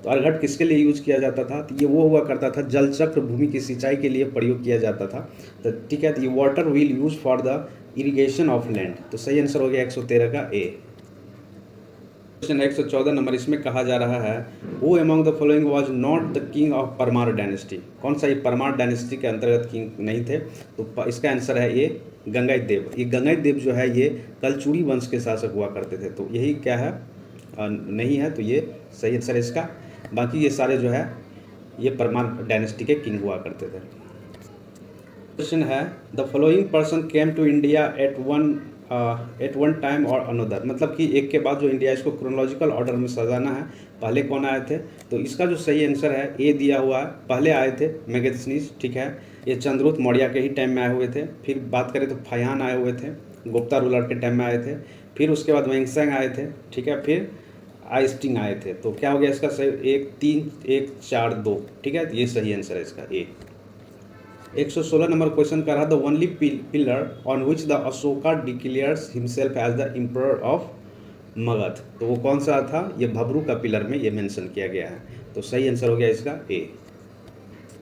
तो अर्घट किसके लिए यूज किया जाता था? तो ये वो हुआ करता था जल चक्र भूमि की सिंचाई के लिए प्रयोग किया जाता था, तो ठीक है। तो ये water wheel use for the irrigation of land. तो सही आंसर हो गया 113 का A। क्वेश्चन 114 नंबर, इसमें कहा जा रहा है who among the following was not the king of Parmar dynasty. कौन सा ये परमार डायनेस्टी के अंतर्गत किंग नहीं थे? तो इसका आंसर है A गंगाई देव। ये गंगाई देव जो है ये कलचुरी वंश के शासक हुआ करते थे, तो यही क्या है नहीं है, तो ये सही आंसर है इसका। बाकी ये सारे जो है ये परमार डायनेस्टी के किंग हुआ करते थे। क्वेश्चन है the following person came to India at one at one time और अनदर, मतलब कि एक के बाद जो इंडिया, इसको क्रोनोलॉजिकल ऑर्डर में सजाना है। पहले कौन आए थे, तो इसका जो सही आंसर है ए दिया हुआ है। पहले आए थे मेगस्थनीज, ठीक है, ये चंद्रगुप्त मौर्य के ही टाइम में आए हुए थे। फिर बात करें तो फाहियान आए हुए थे, गुप्ता रूलर के टाइम में आए थे। फिर उसके बाद वेंगसंग आए थे, ठीक है, फिर आइस्टिंग आए थे। तो क्या हो गया इसका सही, 1 3 1 4 2, ठीक है, तो ये सही आंसर है इसका ए। 116 नंबर क्वेश्चन कर रहा, the only pillar on which the Ashoka declares himself as the emperor of Magadh, तो वो कौन सा था, ये भबरू का पिलर में ये मेंशन किया गया है। तो सही आंसर हो गया इसका ए।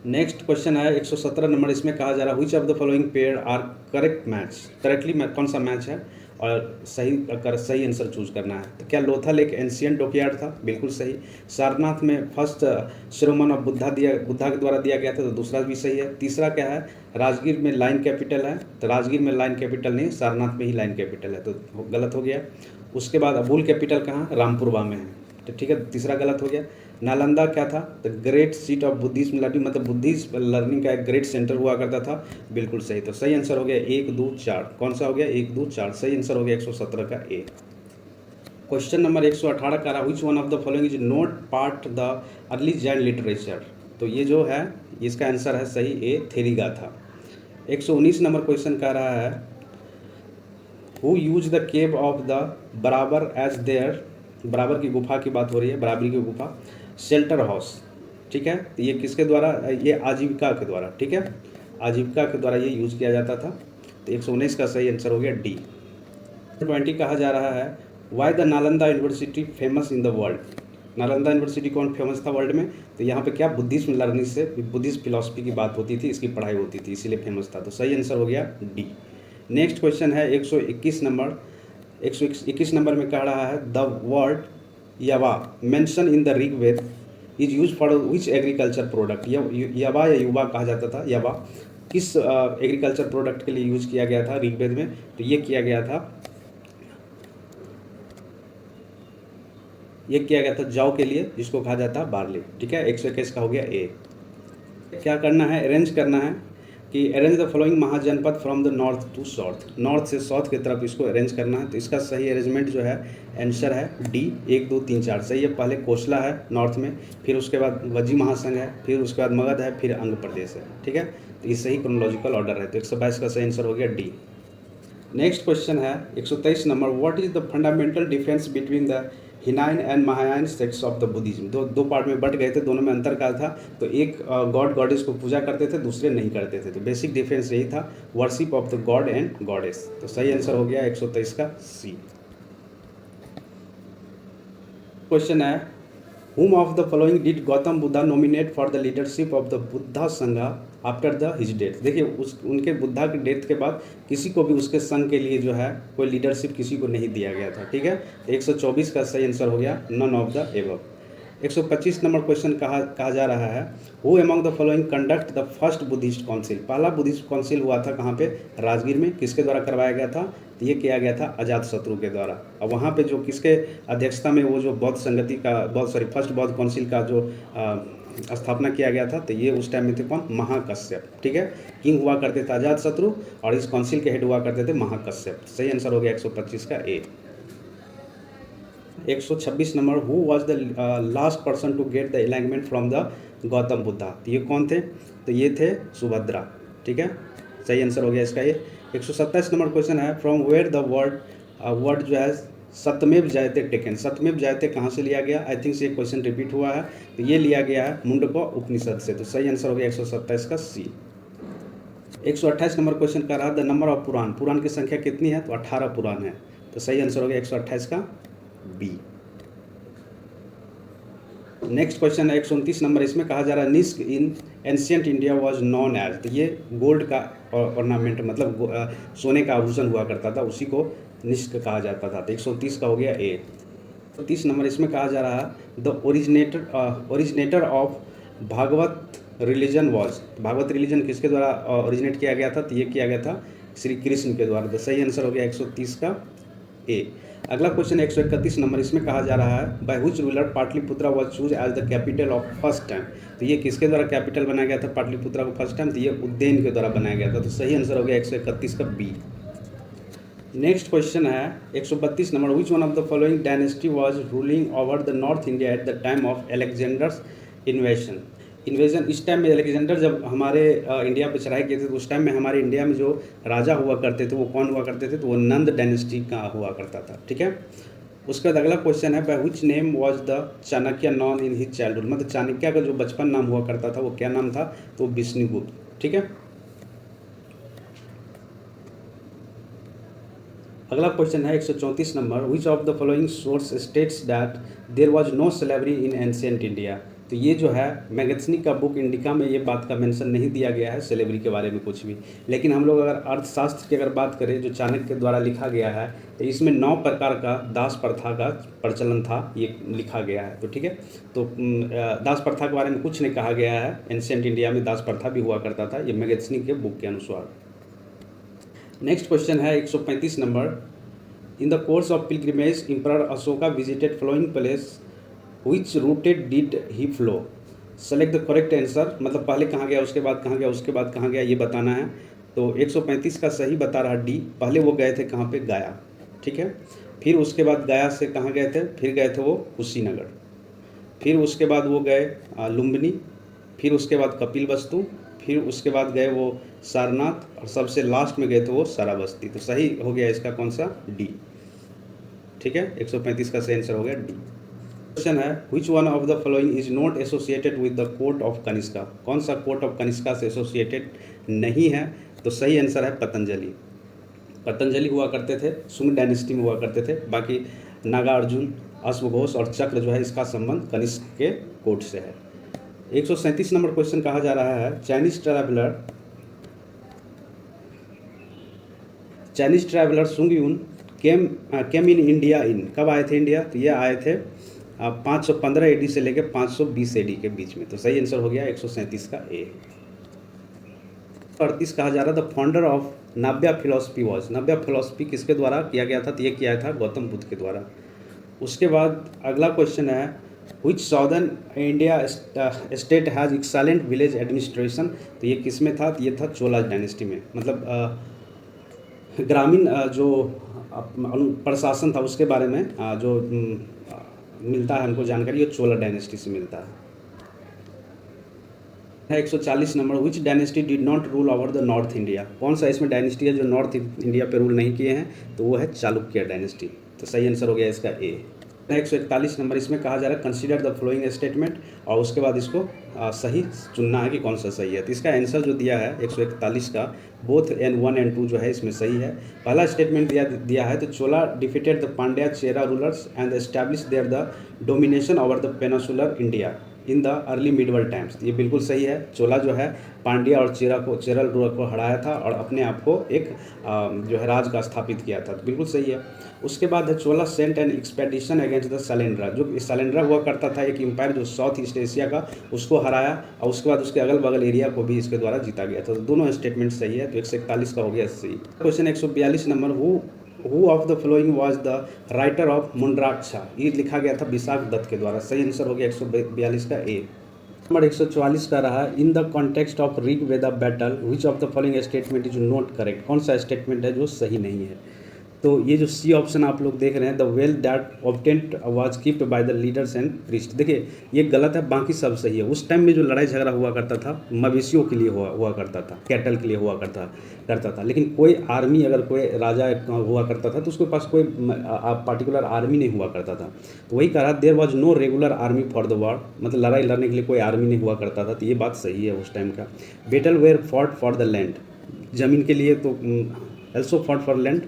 नेक्स्ट क्वेश्चन है 117 नंबर, इसमें कहा जा रहा है which of the following pair are correct match, correctly कौन सा मैच है और सही आंसर चूज करना है। तो क्या लोथल एक एंशियंट डॉकयार्ड था, बिल्कुल सही। सारनाथ में फर्स्ट शिरोमणि ऑफ बुद्धा के द्वारा दिया गया था, तो दूसरा भी सही है। तीसरा क्या है, राजगीर में लाइन कैपिटल है, तो राजगीर में लाइन कैपिटल नहीं, सारनाथ में ही लाइन कैपिटल है, तो गलत हो गया। उसके बाद अबुल कैपिटल कहाँ, रामपुरवा में है, तो ठीक है, तीसरा गलत हो गया। नालंदा क्या था, the great seat of Buddhism learning, मतलब बुद्धिस्ट लर्निंग का एक ग्रेट सेंटर हुआ करता था, बिल्कुल सही। तो सही आंसर हो गया 1 2 4, कौन सा हो गया 1 2 4, सही आंसर हो गया 117 का ए। क्वेश्चन नंबर 118 का रहा, which one of the following is not part the early Jain literature, तो ये जो है इसका आंसर है सही ए, थेरीगाथा। 119 नंबर क्वेश्चन का रहा है, who use the cave of the बराबर एज देयर, बराबर की गुफा की बात हो रही है, बराबरी की गुफा, शेल्टर हाउस, ठीक है, तो ये किसके द्वारा, ये आजीविका के द्वारा, ठीक है, आजीविका के द्वारा ये यूज़ किया जाता था। तो 119 का सही आंसर हो गया डी। 20 कहा जा रहा है, why the Nalanda university famous in the world, Nalanda university कौन फेमस था वर्ल्ड में, तो यहाँ पे क्या बुद्धिज्म लर्निंग से, बुद्धिस्ट फिलोसफी की बात होती थी, इसकी पढ़ाई होती थी, इसीलिए फेमस था। तो सही आंसर हो गया डी। नेक्स्ट क्वेश्चन है 121 नंबर, 121 नंबर में कह रहा है, the word yava mention in the Rigveda is use for which agriculture product, यवा या युवा कहा जाता था, यवा किस एग्रीकल्चर प्रोडक्ट के लिए यूज किया गया था ऋग्वेद में, तो ये किया गया था जौ के लिए, जिसको कहा जाता है बार्ली, ठीक है। 121 का हो गया ए। क्या करना है, अरेंज करना है कि arrange the following Mahajanapada from the north to south, north से साउथ की तरफ इसको अरेंज करना है। तो इसका सही अरेंजमेंट जो है आंसर है डी, 1 2 3 4, सही है। पहले कोसला है नॉर्थ में, फिर उसके बाद वज्जी महासंघ है, फिर उसके बाद मगध है, फिर अंग प्रदेश है, ठीक है। तो ये सही क्रोनोलॉजिकल ऑर्डर है, तो 122 का सही आंसर हो गया डी। नेक्स्ट क्वेश्चन है 123 number, what is the fundamental difference between the Hinayana and Mahayana sects of the Buddhism, दो पार्ट में बट गए थे, दोनों में अंतर क्या था, तो एक गॉड गॉडेस को पूजा करते थे, दूसरे नहीं करते थे। तो बेसिक डिफरेंस यही था, worship of the God and goddess. तो सही आंसर हो गया 123 का सी। क्वेश्चन है, whom of the following did Gautam Buddha nominate for the leadership of the Buddha संघा आफ्टर द हिज डेथ, देखिए उनके बुद्धा के डेथ के बाद किसी को भी उसके संघ के लिए जो है कोई लीडरशिप किसी को नहीं दिया गया था, ठीक है। 124 का सही आंसर हो गया none of the above. 125 number question कहा जा रहा है, who among the following conduct the first Buddhist council, पहला बुद्धिस्ट काउंसिल हुआ था कहाँ पे, राजगीर में, किसके द्वारा करवाया गया था, तो ये किया गया था अजातशत्रु के द्वारा। और वहाँ पे जो किसके अध्यक्षता में वो जो बौद्ध संगति का फर्स्ट बौद्ध काउंसिल का जो स्थापना किया गया था, तो ये उस टाइम में थे कौन, महाकश्यप, ठीक है। किंग हुआ करते थे अजातशत्रु और इस काउंसिल के हेड हुआ करते थे महाकश्यप। सही आंसर हो गया 125 का A. 126 number, who was the last person to get the enlightenment from the Gautam Buddha, तो ये कौन थे, तो ये थे सुभद्रा, ठीक है। सही आंसर हो गया इसका ये। 127 नंबर क्वेश्चन है, फ्रॉम वेयर द वर्ड जो है सत्यमेव जयते टेकन, सत्यमेव जयते कहाँ से लिया गया, आई थिंक ये क्वेश्चन रिपीट हुआ है, तो ये लिया गया है मुंडको उपनिषद से। तो सही आंसर हो गया 127 का सी। 128 नंबर क्वेश्चन का रहा, द नंबर ऑफ पुराण, पुराण की संख्या कितनी है, तो 18 पुराण है। तो सही आंसर हो गया 128 का बी। नेक्स्ट क्वेश्चन है 129 नंबर, इसमें कहा जा रहा है Nishka in ancient India was known as, तो ये गोल्ड का ऑर्नामेंट, मतलब सोने का आभूषण हुआ करता था, उसी को निस्क कहा जाता था। तो 130 का हो गया ए। 30 नंबर, इसमें कहा जा रहा है the originator of Bhagwat religion was, Bhagwat religion किसके द्वारा ओरिजिनेट किया गया था, तो ये किया गया था श्री कृष्ण के द्वारा। तो सही आंसर हो गया 130 का ए। अगला क्वेश्चन 131 नंबर, इसमें कहा जा रहा है by which ruler Pataliputra was choose as the capital of first time, तो ये किसके द्वारा कैपिटल बनाया गया था पाटलिपुत्रा को फर्स्ट टाइम, तो ये उज्जैन के द्वारा बनाया गया था। तो सही आंसर हो गया 131 का बी। नेक्स्ट क्वेश्चन है 132 number, which one of the following dynasty was ruling over the north India at the time of Alexander's invasion. इस टाइम में अलेक्जेंडर जब हमारे इंडिया पर चढ़ाई किए थे तो उस टाइम में हमारे इंडिया में जो राजा हुआ करते थे वो कौन हुआ करते थे, तो वो नंद डायनेस्टी का हुआ करता था। ठीक है, उसके बाद अगला क्वेश्चन है, by which name was the Chanakya non in his childhood, मतलब चाणक्य का जो बचपन नाम हुआ करता था वो क्या नाम था, तो विष्णुगुप्त। ठीक है, अगला क्वेश्चन है 134 number, which of the following source states that there was no slavery in ancient India. तो ये जो है मैगथनी का बुक इंडिका में ये बात का मेंशन नहीं दिया गया है स्लेवरी के बारे में कुछ भी, लेकिन हम लोग अगर अर्थशास्त्र की अगर बात करें जो चाणक्य के द्वारा लिखा गया है तो इसमें 9 प्रकार का दास प्रथा का प्रचलन था, ये लिखा गया है। तो ठीक है, तो दास प्रथा के बारे में कुछ नहीं कहा गया है, एंशिएंट इंडिया में दास प्रथा भी हुआ करता था, ये मैगथनी के बुक के अनुसार। नेक्स्ट क्वेश्चन है 135 number, in the course of pilgrimage emperor Ashoka visited following place, which rooted did he flow, select the correct answer, मतलब पहले कहाँ गया उसके बाद कहाँ गया उसके बाद कहाँ गया ये बताना है। तो 135 का सही बता रहा डी, पहले वो गए थे कहाँ पे, गया। ठीक है, फिर उसके बाद गया से कहाँ गए थे, फिर गए थे वो कुशीनगर, फिर उसके बाद वो गए लुम्बिनी, फिर उसके बाद कपिल वस्तु, फिर उसके बाद गए वो सारनाथ और सबसे लास्ट में गए थे वो श्रावस्ती। तो सही हो गया इसका कौन सा, डी। ठीक है, 135 का सही आंसर हो गया डी। क्वेश्चन है, which one of the following is not associated with the court of Kanishka, कौन सा कोर्ट ऑफ कनिष्का से एसोसिएटेड नहीं है, तो सही आंसर है पतंजलि। पतंजलि हुआ करते थे, सुंग डायनेस्टी में हुआ करते थे, बाकी नागार्जुन, अश्वघोष और चक्र जो है इसका संबंध कनिष्क के कोर्ट से है। 137 नंबर क्वेश्चन कहा जा रहा है, चाइनीज ट्रैवलर सुंग यून केम इन इंडिया इन, कब आए थे इंडिया, तो ये आए थे 515 एडी से लेकर 520 एडी के बीच में। तो सही आंसर हो गया 137 का ए। 38 कहा जा रहा था, founder of Navya philosophy was, Navya philosophy किसके द्वारा किया गया था, तो ये किया था गौतम बुद्ध के द्वारा। उसके बाद अगला क्वेश्चन है, which southern India state has excellent village administration, तो ये किस में था, तो ये था चोला डायनेस्टी में, मतलब ग्रामीण जो प्रशासन था उसके बारे में जो मिलता है हमको जानकारी, ये चोला डायनेस्टी से मिलता है। 140 number, which dynasty did not rule over the north India, कौन सा इसमें डायनेस्टी है जो नॉर्थ इंडिया पे रूल नहीं किए हैं, तो वो है चालुक्य डायनेस्टी। तो सही आंसर हो गया इसका ए। 141 नंबर, इसमें कहा जा रहा है कंसीडर द फ्लोइंग स्टेटमेंट, और उसके बाद इसको सही चुनना है कि कौन सा सही है। तो इसका आंसर जो दिया है 141 का, बोथ N1 and 2 जो है इसमें सही है। पहला स्टेटमेंट दिया है, तो Chola defeated the Pandya Chera rulers and establish their the domination over the peninsular India in the early medieval times, ये बिल्कुल सही है। चोला जो है पांड्या और चेरल रूलर को हराया था और अपने आप को एक जो है राज का स्थापित किया था, तो बिल्कुल सही है। उसके बाद है Chola sent an expedition against the Sailendra, जो सैलेंड्रा हुआ करता था एक एम्पायर जो साउथ ईस्ट एशिया का, उसको हराया और उसके बाद उसके अगल बगल एरिया को भी इसके द्वारा जीता गया था। तो दोनों स्टेटमेंट सही है, तो 141 का हो गया सही। Question 142 number, who of the following was the writer of Mudrarakshasa, ये लिखा गया था विशाख दत्त के द्वारा। सही आंसर हो गया 142 का ए। नंबर 144 का रहा, in the context of Rig Veda battle which of the following statement is not correct, कौन सा स्टेटमेंट है जो सही नहीं है। तो ये जो सी ऑप्शन आप लोग देख रहे हैं, the wealth that obtained was keeped by the leaders and priest, देखिए ये गलत है, बाकी सब सही है। उस टाइम में जो लड़ाई झगड़ा हुआ करता था मवेशियों के लिए हुआ करता था, कैटल के लिए हुआ करता था, लेकिन कोई आर्मी अगर कोई राजा हुआ करता था तो उसके पास कोई पार्टिकुलर आर्मी नहीं हुआ करता था। तो वही कहा, there was no regular army for the war, मतलब लड़ाई लड़ने के लिए कोई आर्मी नहीं हुआ करता था, तो ये बात सही है उस टाइम का। Battle were fought for the land, ज़मीन के लिए, तो एल्सो फॉट फॉर लैंड,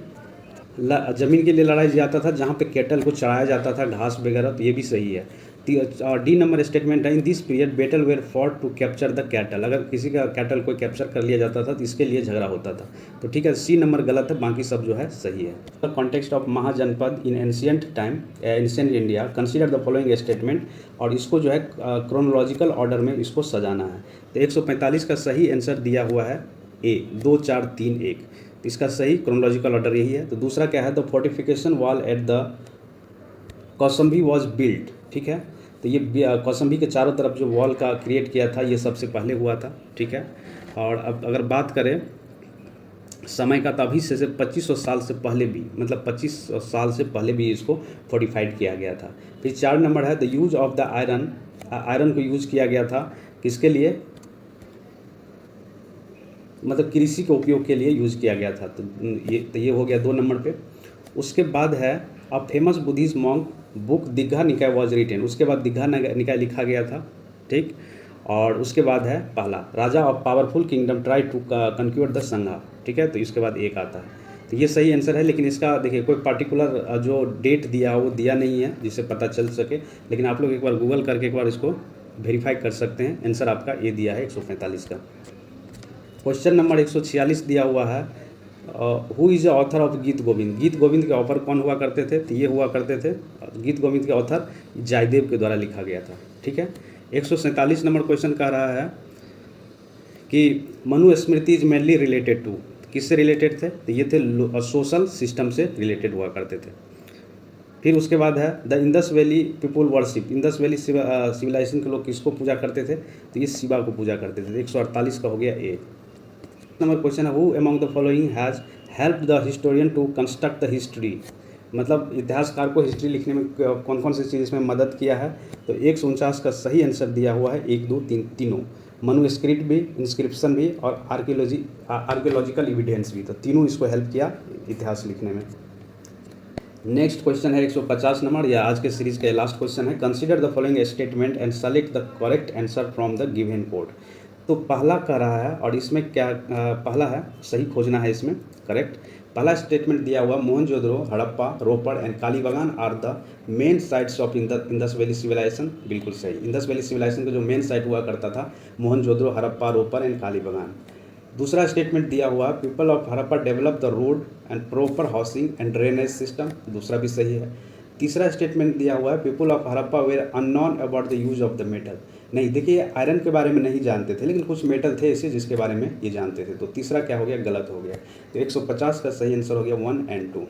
ज़मीन के लिए लड़ाई जाता था जहाँ पे कैटल को चढ़ाया जाता था घास वगैरह, तो ये भी सही है। डी नंबर स्टेटमेंट है, in this period battle were fought to capture the cattle, अगर किसी का कैटल कोई कैप्चर कर लिया जाता था तो इसके लिए झगड़ा होता था। तो ठीक है, सी नंबर गलत है, बाकी सब जो है सही है। Context of Mahajanapada in ancient time ancient India, consider the following statement, और इसको जो है क्रोनोलॉजिकल ऑर्डर में इसको सजाना है। तो 145 का सही आंसर दिया हुआ है ए, 2 4 3 1, इसका सही क्रोनोलॉजिकल ऑर्डर यही है। तो दूसरा क्या है, the fortification wall at the Kosambi was built, ठीक है, तो ये कौसम्बी के चारों तरफ जो वॉल का क्रिएट किया था ये सबसे पहले हुआ था, ठीक है। और अब अगर बात करें समय का था, अभी से 2500 साल से पहले भी, मतलब 2500 साल से पहले भी इसको फोर्टिफाइड किया गया था। फिर 4 नंबर है the use of the iron, iron को यूज किया गया था किसके लिए, मतलब कृषि के उपयोग के लिए यूज किया गया था। तो ये हो गया 2 नंबर पे। उसके बाद है a famous Buddhist monk book Digha निकाय वॉज रिटेन, उसके बाद दीघा निकाय लिखा गया था, ठीक। और उसके बाद है पहला राजा of powerful kingdom try to conquer the Sangha, ठीक है। तो इसके बाद एक आता है, तो ये सही आंसर है। लेकिन इसका देखिए कोई पर्टिकुलर जो डेट दिया वो दिया नहीं है जिससे पता चल सके, लेकिन आप लोग एक बार गूगल करके एक बार इसको वेरीफाई कर सकते हैं। आंसर आपका ये दिया है 145 का। क्वेश्चन नंबर 146 दिया हुआ है who is the author of गीत गोविंद, गीत गोविंद के ऑथर कौन हुआ करते थे, तो ये हुआ करते थे गीत गोविंद के ऑथर जयदेव के द्वारा लिखा गया था, ठीक है। 147 नंबर क्वेश्चन कह रहा है कि Manusmriti is mainly related to, किससे रिलेटेड थे, तो ये थे सोशल सिस्टम से रिलेटेड हुआ करते थे। फिर उसके बाद है the Indus valley people worship, Indus valley civilization के लोग किसको पूजा करते थे, तो ये शिवा को पूजा करते थे। 148 का हो गया ए। नंबर क्वेश्चन है who among the following has help the historian to construct the history, मतलब इतिहासकार को हिस्ट्री लिखने में कौन कौन सी चीज़ इसमें मदद किया है, तो 149 का सही आंसर दिया हुआ है 1 2 3 तीनों, मनुस्क्रिप्ट भी, इंस्क्रिप्शन भी और आर्कियोलॉजिकल एविडेंस भी, तो तीनों इसको हेल्प किया इतिहास लिखने में। नेक्स्ट क्वेश्चन है 150 नंबर, या आज के सीरीज का लास्ट क्वेश्चन है consider the following statement and select the correct answer from the given code. तो पहला कह रहा है और इसमें क्या पहला है सही खोजना है इसमें करेक्ट। पहला स्टेटमेंट दिया हुआ Mohenjodaro, Harappa, Ropar and Kalibangan are the main sites of Indus valley civilization, बिल्कुल सही। इंदस वैली सिविलाइजेशन का जो मेन साइट हुआ करता था मोहनजोदड़ो, हड़प्पा, रोपड़ एंड कालीबागान। दूसरा स्टेटमेंट दिया हुआ people of Harappa develop the road and proper housing and drainage system, दूसरा भी सही है। तीसरा स्टेटमेंट दिया हुआ है people of Harappa were unknown about the use of the metal, नहीं देखिए आयरन के बारे में नहीं जानते थे लेकिन कुछ मेटल थे ऐसे जिसके बारे में ये जानते थे, तो तीसरा क्या हो गया गलत हो गया। तो 150 का सही आंसर हो गया 1 और 2,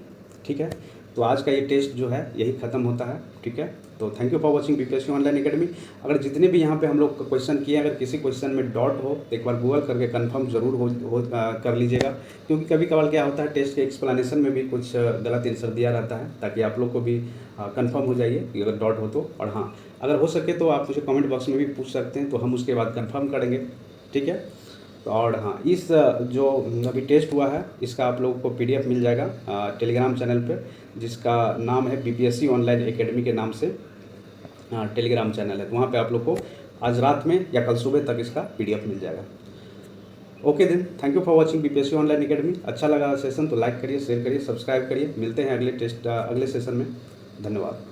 ठीक है। तो आज का ये टेस्ट जो है यही ख़त्म होता है, ठीक है। तो thank you for watching BPSC online academy. अगर जितने भी यहाँ पे हम लोग क्वेश्चन किए अगर किसी क्वेश्चन में डॉट हो तो एक बार गूगल करके कंफर्म जरूर कर लीजिएगा, क्योंकि कभी कभार क्या होता है टेस्ट के एक्सप्लेनेशन में भी कुछ गलत आंसर दिया रहता है, ताकि आप लोग को भी कंफर्म हो जाइए कि अगर डॉट हो तो। और हाँ अगर हो सके तो आप मुझे कमेंट बॉक्स में भी पूछ सकते हैं, तो हम उसके बाद कंफर्म करेंगे, ठीक है। तो और हाँ इस जो अभी टेस्ट हुआ है इसका आप लोगों को पीडीएफ मिल जाएगा टेलीग्राम चैनल पे, जिसका नाम है बीपीएससी ऑनलाइन एकेडमी के नाम से टेलीग्राम चैनल है। तो वहाँ पे आप लोग को आज रात में या कल सुबह तक इसका पीडीएफ मिल जाएगा। Okay then, thank you for watching BPSC online academy. अच्छा लगा सेशन तो लाइक करिए, शेयर करिए, सब्सक्राइब करिए। मिलते हैं अगले सेशन में। धन्यवाद।